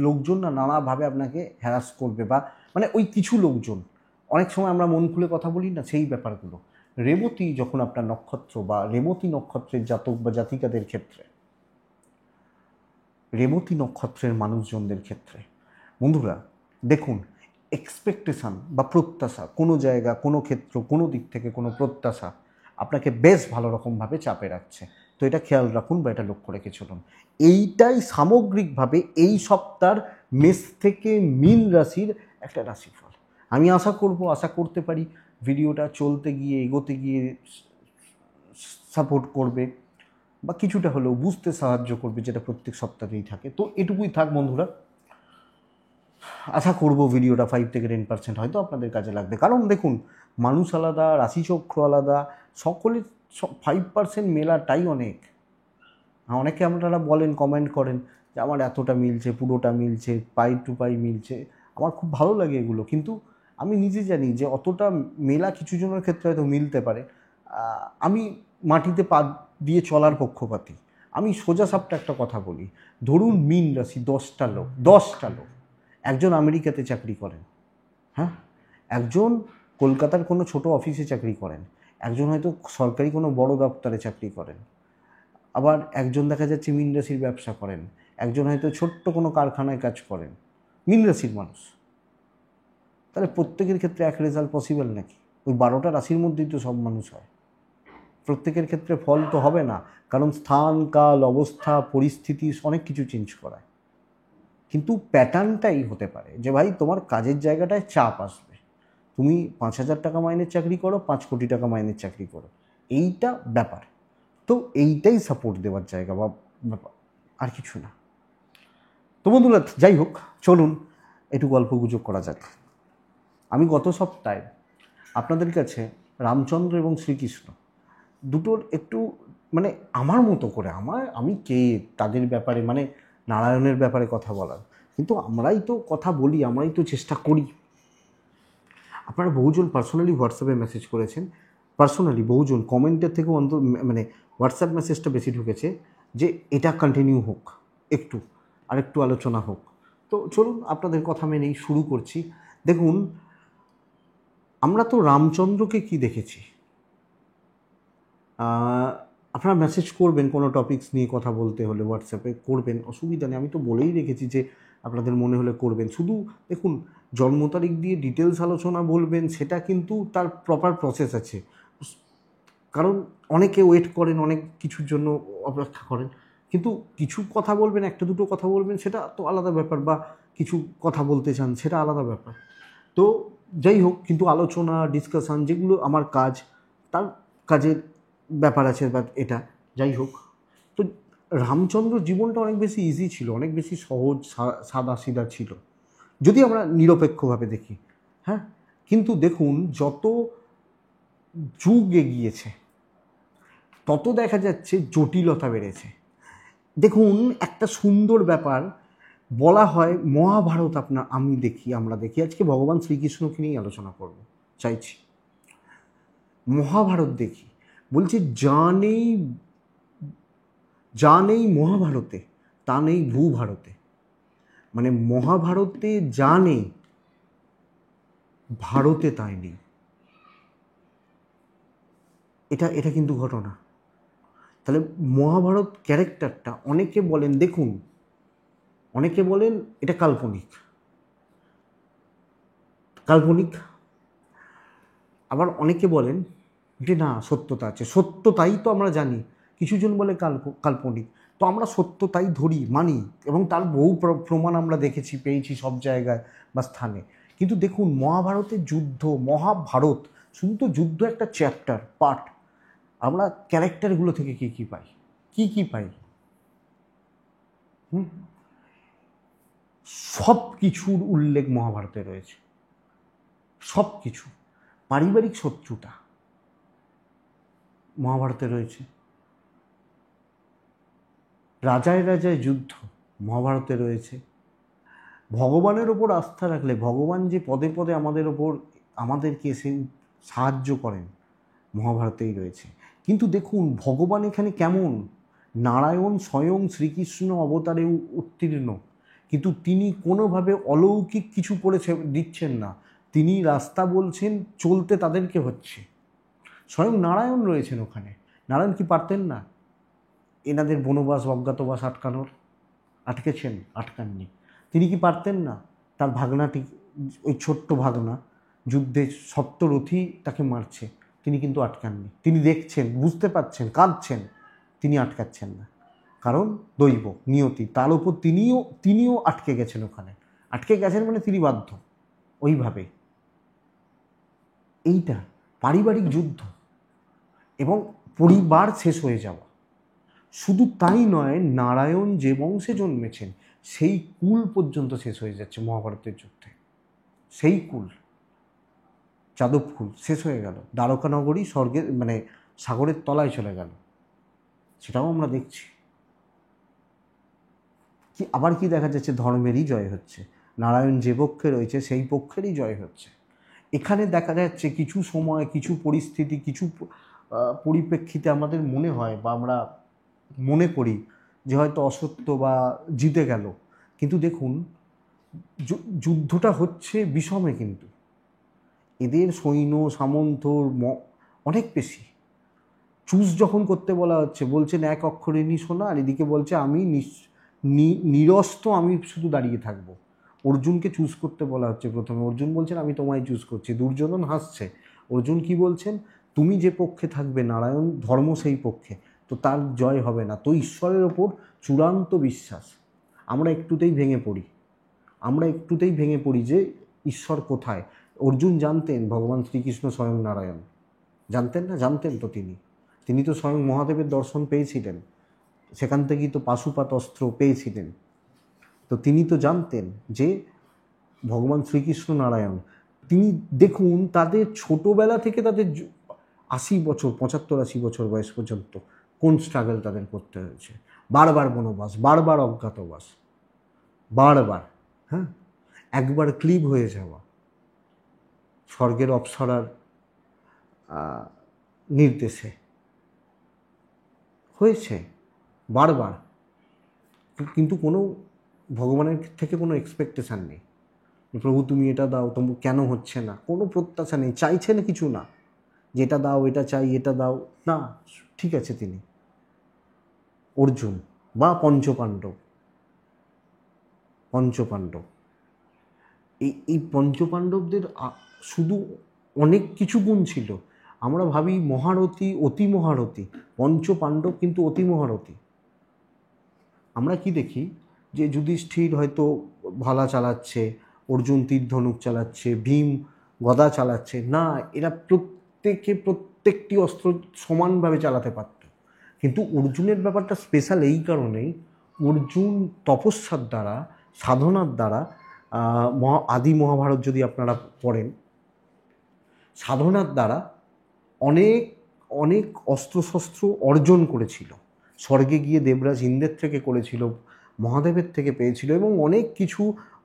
[SPEAKER 1] লোকজন নানাভাবে আপনাকে হ্যারাস করবে, বা মানে ওই কিছু লোকজন অনেক সময় আমরা মন খুলে কথা বলি না, সেই ব্যাপারগুলো। রেবতী যখন আপনার নক্ষত্র বা রেবতী নক্ষত্রের জাতক বা জাতিকাদের ক্ষেত্রে, রেবতী নক্ষত্রের মানুষজনদের ক্ষেত্রে বন্ধুরা দেখুন, এক্সপেকটেশান বা প্রত্যাশা, কোনো জায়গা, কোনো ক্ষেত্র, কোনো দিক থেকে কোনো প্রত্যাশা আপনাকে বেশ ভালো রকমভাবে চাপে রাখছে। তো এটা খেয়াল রাখুন বা এটা লক্ষ্য রেখে চলুন। এইটাই সামগ্রিকভাবে এই সপ্তাহের মেষ থেকে মীন রাশির একটা রাশিফল। আমি আশা করতে পারি ভিডিওটা চলতে গিয়ে, এগোতে গিয়ে সাপোর্ট করবে বা কিছুটা হলেও বুঝতে সাহায্য করবে, যেটা প্রত্যেক সপ্তাহেই থাকে। তো এটুকুই থাক বন্ধুরা। আশা করব ভিডিওটা 5 থেকে 10% হয়তো আপনাদের কাজে লাগবে। কারণ দেখুন, মানুষ আলাদা, রাশিচক্র আলাদা, সকলের 5% মেলাটাই অনেক। অনেকে আপনারা বলেন, কমেন্ট করেন যে আমার এতটা মিলছে, পুরোটা মিলছে, পাই টু পাই মিলছে। আমার খুব ভালো লাগে এগুলো, কিন্তু আমি নিজে জানি যে অতটা মেলা কিছু জনের ক্ষেত্রে হয়তো মিলতে পারে। আমি মাটিতে পা দিয়ে চলার পক্ষপাতী। আমি সোজা সাপটা একটা কথা বলি, ধরুন মীন রাশি 10টা লোক, একজন আমেরিকাতে চাকরি করেন, হ্যাঁ, একজন কলকাতার কোনো ছোট অফিসে চাকরি করেন, একজন হয়তো সরকারি কোনো বড় দপ্তরে চাকরি করেন, আবার একজন দেখা যাচ্ছে মীন রাশির ব্যবসা করেন, একজন হয়তো ছোট্ট কোনো কারখানায় কাজ করেন, মীন রাশির মানুষ। তাহলে প্রত্যেকের ক্ষেত্রে এক রেজাল্ট পসিবল নাকি? ওই 12টা রাশির মধ্যেই তো সব মানুষ হয়। প্রত্যেকের ক্ষেত্রে ফল তো হবে না, কারণ স্থান, কাল, অবস্থা, পরিস্থিতি অনেক কিছু চেঞ্জ করায়। কিন্তু প্যাটার্নটাই হতে পারে যে ভাই তোমার কাজের জায়গাটায় চাপ আসবে, তুমি 5,000 টাকা মাইনের চাকরি করো, 5 কোটি টাকা মাইনের চাকরি করো, এইটা ব্যাপার। তো এইটাই সাপোর্ট দেওয়ার জায়গা বা ব্যাপার, আর কিছু না। তো বন্ধুরা যাই হোক, চলুন একটু গল্প গুজব করা যাক। আমি গত সপ্তাহে আপনাদের কাছে রামচন্দ্র এবং শ্রীকৃষ্ণ দুটোর একটু মানে আমার মতো করে, আমি কে তাদের ব্যাপারে, মানে নারায়ণের ব্যাপারে কথা বলার, কিন্তু আমরাই তো কথা বলি, আমরাই তো চেষ্টা করি। আপনারা বহুজন পার্সোনালি হোয়াটসঅ্যাপে মেসেজ করেছেন, পার্সোনালি বহুজন কমেন্টের থেকেও মানে হোয়াটসঅ্যাপ মেসেজটা বেশি ঢুকেছে যে এটা কন্টিনিউ হোক, আরেকটু আলোচনা হোক। তো চলুন আপনাদের কথা মেনেই শুরু করছি। দেখুন, আমরা তো রামচন্দ্রকে কি দেখেছি, আপনারা মেসেজ করবেন কোনো টপিকস নিয়ে কথা বলতে হলে হোয়াটসঅ্যাপে করবেন, অসুবিধা নেই। আমি তো বলেই রেখেছি যে আপনাদের মনে হলে করবেন। শুধু দেখুন, জন্ম তারিখ দিয়ে ডিটেলস আলোচনা বলবেন, সেটা কিন্তু তার প্রপার প্রসেস আছে। কারণ অনেকে ওয়েট করেন, অনেক কিছুর জন্য অপেক্ষা করেন, কিন্তু কিছু কথা বলবেন, একটা দুটো কথা বলবেন, সেটা তো আলাদা ব্যাপার, বা কিছু কথা বলতে চান সেটা আলাদা ব্যাপার। তো যাই হোক, কিন্তু আলোচনা, ডিসকাশান যেগুলো আমার কাজ, তার কাজের ব্যাপার আছে, বা এটা যাই হোক। তো রামচন্দ্র জীবনটা অনেক বেশি ইজি ছিল, অনেক বেশি সহজ, সাদা সিধা ছিল, যদি আমরা নিরপেক্ষভাবে দেখি। হ্যাঁ, কিন্তু দেখুন, যত যুগ এগিয়েছে তত দেখা যাচ্ছে জটিলতা বেড়েছে। দেখুন, একটা সুন্দর ব্যাপার বলা হয় মহাভারত, আমরা দেখি আজকে ভগবান শ্রীকৃষ্ণকে নিয়েই আলোচনা করব চাইছি। মহাভারত দেখি, বলছে যা নেই মহাভারতে তা নেই ভূভারতে। মানে মহাভারতে যা নেই ভারতে তাই নেই। এটা কিন্তু ঘটনা। তাহলে মহাভারত ক্যারেক্টারটা, অনেকে বলেন দেখুন, অনেকে বলেন এটা কাল্পনিক, আবার অনেকে বলেন যে না, সত্যতা আছে। সত্যতাই তো আমরা জানি, কিছুজন বলে কাল্পনিক। তো আমরা সত্যতাই ধরি, মানি, এবং তার বহু প্রমাণ আমরা দেখেছি, পেয়েছি সব জায়গায় বা স্থানে। কিন্তু দেখুন, মহাভারতের যুদ্ধ, মহাভারত শুধু তো যুদ্ধ একটা চ্যাপ্টার, পার্ট। আমরা ক্যারেক্টারগুলো থেকে কী পাই সব কিছুর উল্লেখ মহাভারতে রয়েছে, সব কিছু। পারিবারিক শত্রুতা মহাভারতে রয়েছে, রাজায় রাজায় যুদ্ধ মহাভারতে রয়েছে, ভগবানের ওপর আস্থা রাখলে ভগবান যে পদে পদে আমাদেরকে এসে সাহায্য করেন মহাভারতেই রয়েছে। কিন্তু দেখুন, ভগবান এখানে কেমন, নারায়ণ স্বয়ং শ্রীকৃষ্ণ অবতারে উত্তীর্ণ, কিন্তু তিনি কোনোভাবে অলৌকিক কিছু করে দিচ্ছেন না। তিনি রাস্তা বলছেন, চলতে তাদেরকে হচ্ছে। স্বয়ং নারায়ণ রয়েছেন ওখানে। নারায়ণ কি পারতেন না এনাদের বনবাস অজ্ঞাতবাস আটকানোর? আটকেছেন? আটকাননি। তিনি কি পারতেন না তার ভাগনাটি, ওই ছোট্ট ভাগনা যুদ্ধে সপ্তরথী তাকে মারছে, তিনি কিন্তু আটকাননি। তিনি দেখছেন, বুঝতে পারছেন, কাঁদছেন, তিনি আটকাচ্ছেন না। কারণ দৈব নিয়তি, তার উপর তিনিও আটকে গেছেন ওখানে। আটকে গেছেন মানে তিনি বাধ্য ওইভাবে। এইটা পারিবারিক যুদ্ধ এবং পরিবার শেষ হয়ে যাওয়া। শুধু তাই নয়, নারায়ণ যে বংশে জন্মেছেন সেই কুল পর্যন্ত শেষ হয়ে যাচ্ছে মহাভারতের যুদ্ধে। সেই কুল, যাদব কুল শেষ হয়ে গেল। দ্বারকা নগরী স্বর্গের মানে সাগরের তলায় চলে গেল। সেটাও আমরা দেখছি। কি আবার কি দেখা যাচ্ছে? ধর্মেরই জয় হচ্ছে। নারায়ণ যে পক্ষে রয়েছে সেই পক্ষেরই জয় হচ্ছে। এখানে দেখা যাচ্ছে কিছু সময়, কিছু পরিস্থিতি, কিছু পরিপ্রেক্ষিতে আমাদের মনে হয় বা আমরা মনে করি যে হয়তো অসত্য বা জিতে গেল। কিন্তু দেখুন, যুদ্ধটা হচ্ছে বিষমে, কিন্তু এদের সৈন্য সামন্ত অনেক বেশি। চুজ যখন করতে বলা হচ্ছে, বলছেন এক অক্ষরে নিশোনা, আর এদিকে বলছে আমি নিরস্ত্র, আমি শুধু দাঁড়িয়ে থাকবো। অর্জুনকে চুজ করতে বলা হচ্ছে প্রথমে। অর্জুন বলছেন আমি তোমায় চুজ করছি। দুর্যোধন হাসছে। অর্জুন কি বলছেন? তুমি যে পক্ষে থাকবে, নারায়ণ ধর্ম সেই পক্ষে, তো তার জয় হবে না। তো ঈশ্বরের ওপর চূড়ান্ত বিশ্বাস। আমরা একটুতেই ভেঙে পড়ি যে ঈশ্বর কোথায়। অর্জুন জানতেন ভগবান শ্রীকৃষ্ণ স্বয়ং নারায়ণ। জানতেন না? জানতেন তো। তিনি তো স্বয়ং মহাদেবের দর্শন পেয়েছিলেন, সেখান থেকেই তো পাশুপাত অস্ত্র পেয়েছিলেন। তো তিনি তো জানতেন যে ভগবান শ্রীকৃষ্ণ নারায়ণ। তিনি দেখুন, তাদের ছোটোবেলা থেকে তাদের 80 বছর, 75-80 বছর বয়স পর্যন্ত কোন স্ট্রাগল তাদের করতে হয়েছে। বারবার বনবাস, বারবার অজ্ঞাতবাস, বারবার, হ্যাঁ, একবার ক্লিব হয়ে যাওয়া স্বর্গের অপ্সরার নির্দেশে হয়েছে বারবার। কিন্তু কোনো ভগবানের থেকে কোনো এক্সপেকটেশান নেই, প্রভু তুমি এটা দাও, তুমি কেন হচ্ছে না, কোনো প্রত্যাশা নেই। চাইছেন কিছু না, যেটা দাও, এটা চাই, এটা দাও না। ঠিক আছে, তিনি অর্জুন বা পঞ্চপাণ্ডব এই পঞ্চপাণ্ডবদের শুধু অনেক কিছু গুণ ছিল। আমরা ভাবি মহারথী, অতি মহারথী। পঞ্চপাণ্ডব কিন্তু অতি মহারথী। আমরা কি দেখি যে যুধিষ্ঠির হয়তো ভালা চালাচ্ছে, অর্জুন তীর ধনুক চালাচ্ছে, ভীম গদা চালাচ্ছে না, এরা প্রত্যেকটি অস্ত্র সমানভাবে চালাতে পারত। কিন্তু অর্জুনের ব্যাপারটা স্পেশাল এই কারণেই, অর্জুন তপস্যার দ্বারা, সাধনার দ্বারা, আদি মহাভারত যদি আপনারা পড়েন, সাধনার দ্বারা অনেক অনেক অস্ত্রশস্ত্র অর্জন করেছিল। স্বর্গে গিয়ে দেবরাজ ইন্দ্রের থেকে করেছিল, মহাদেবের থেকে পেয়েছিল, এবং অনেক কিছু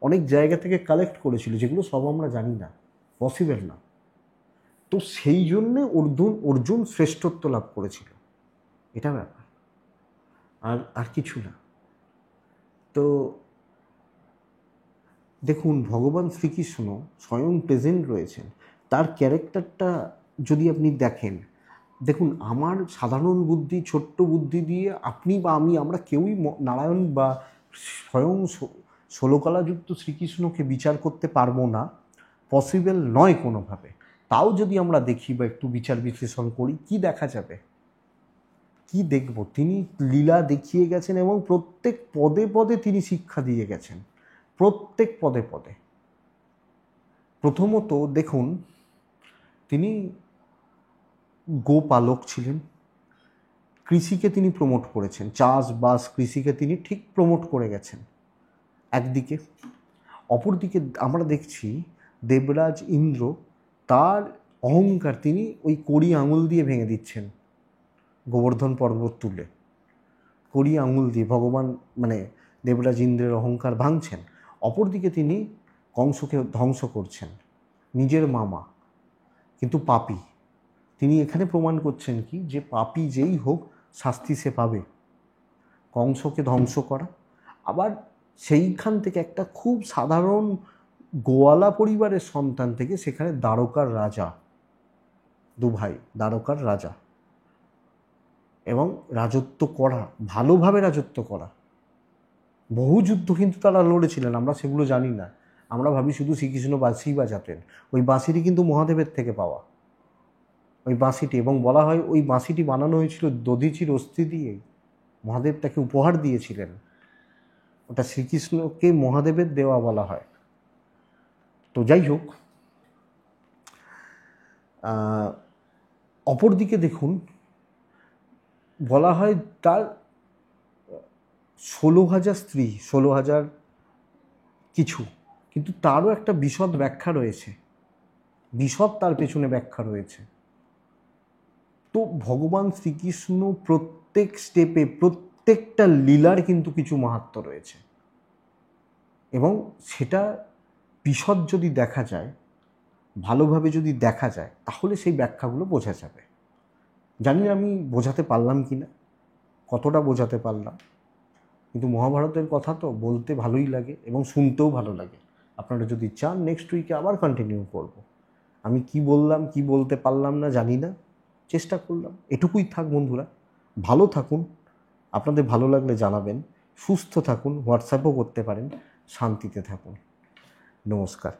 [SPEAKER 1] অনেক জায়গা থেকে কালেক্ট করেছিল, যেগুলো সব আমরা জানি না, পসিবল না। তো সেই জন্যে অর্জুন শ্রেষ্ঠত্ব লাভ করেছিল, এটা ব্যাপার, আর কিছু না। তো দেখুন, ভগবান শ্রীকৃষ্ণ স্বয়ং প্রেজেন্ট রয়েছেন। তার ক্যারেক্টারটা যদি আপনি দেখুন, আমার সাধারণ বুদ্ধি, ছোট্ট বুদ্ধি দিয়ে আপনি বা আমরা কেউই নারায়ণ বা স্বয়ং ষোলকলাযুক্ত শ্রীকৃষ্ণকে বিচার করতে পারবো না, পসিবল নয় কোনোভাবে। তাও যদি আমরা দেখি বা একটু বিচার বিশ্লেষণ করি, কি দেখা যাবে, কি দেখব? তিনি লীলা দেখিয়ে গেছেন এবং প্রত্যেক পদে পদে তিনি শিক্ষা দিয়ে গেছেন, প্রত্যেক পদে পদে। প্রথমত দেখুন, তিনি গোপালক ছিলেন। কৃষিকে তিনি প্রমোট করেছেন, চাষবাস, কৃষিকে তিনি ঠিক প্রমোট করে গেছেন একদিকে। অপরদিকে আমরা দেখছি দেবরাজ ইন্দ্র, তার অহংকার তিনি ওই কড়ি আঙুল দিয়ে ভেঙে দিচ্ছেন। গোবর্ধন পর্বত তুলে কড়ি আঙুল দিয়ে ভগবান দেবরাজ ইন্দ্রের অহংকার ভাঙছেন। অপরদিকে তিনি কংসকে ধ্বংস করছেন, নিজের মামা কিন্তু পাপী। তিনি এখানে প্রমাণ করছেন কি, যে পাপী যেই হোক শাস্তি সে পাবে। কংসকে ধ্বংস করা, আবার সেইখান থেকে একটা খুব সাধারণ গোয়ালা পরিবারের সন্তান থেকে সেখানে দ্বারকার রাজা, দু ভাই দ্বারকার রাজা, এবং রাজত্ব করা, ভালোভাবে রাজত্ব করা। বহু যুদ্ধ কিন্তু তারা লড়েছিলেন, আমরা সেগুলো জানি না। আমরা ভাবি শুধু শ্রীকৃষ্ণ বাঁশি বাজাতেন, ওই বাঁশিটি কিন্তু মহাদেবের থেকে পাওয়া, ওই বাঁশিটি। এবং বলা হয় ওই বাঁশিটি বানানো হয়েছিল দধিচির অস্থি দিয়ে, মহাদেব তাকে উপহার দিয়েছিলেন। ওটা শ্রীকৃষ্ণকে মহাদেবের দেওয়া বলা হয়। তো যাই হোক, অপরদিকে দেখুন, বলা হয় তার 16,000 স্ত্রী, 16,000 কিছু, কিন্তু তারও একটা বিশদ ব্যাখ্যা রয়েছে, বিশদ তার পেছনে ব্যাখ্যা রয়েছে। তো ভগবান শ্রীকৃষ্ণ প্রত্যেক স্টেপে, প্রত্যেকটা লীলার কিন্তু কিছু মাহাত্ম্য রয়েছে, এবং সেটা বিশদ যদি দেখা যায়, ভালোভাবে যদি দেখা যায়, তাহলে সেই ব্যাখ্যাগুলো বোঝা যাবে। জানি না আমি বোঝাতে পারলাম কি না, কতটা বোঝাতে পারলাম, কিন্তু মহাভারতের কথা তো বলতে ভালোই লাগে এবং শুনতেও ভালো লাগে। আপনারা যদি চান নেক্সট উইকে আবার কন্টিনিউ করব। আমি কি বললাম, কি বলতে পারলাম না জানি না, চেষ্টা করলাম। এটুকুই থাক বন্ধুরা, ভালো থাকুন, আপনাদের ভালো লাগলে জানাবেন, সুস্থ থাকুন, হোয়াটসঅ্যাপও করতে পারেন, শান্তিতে থাকুন। নমস্কার।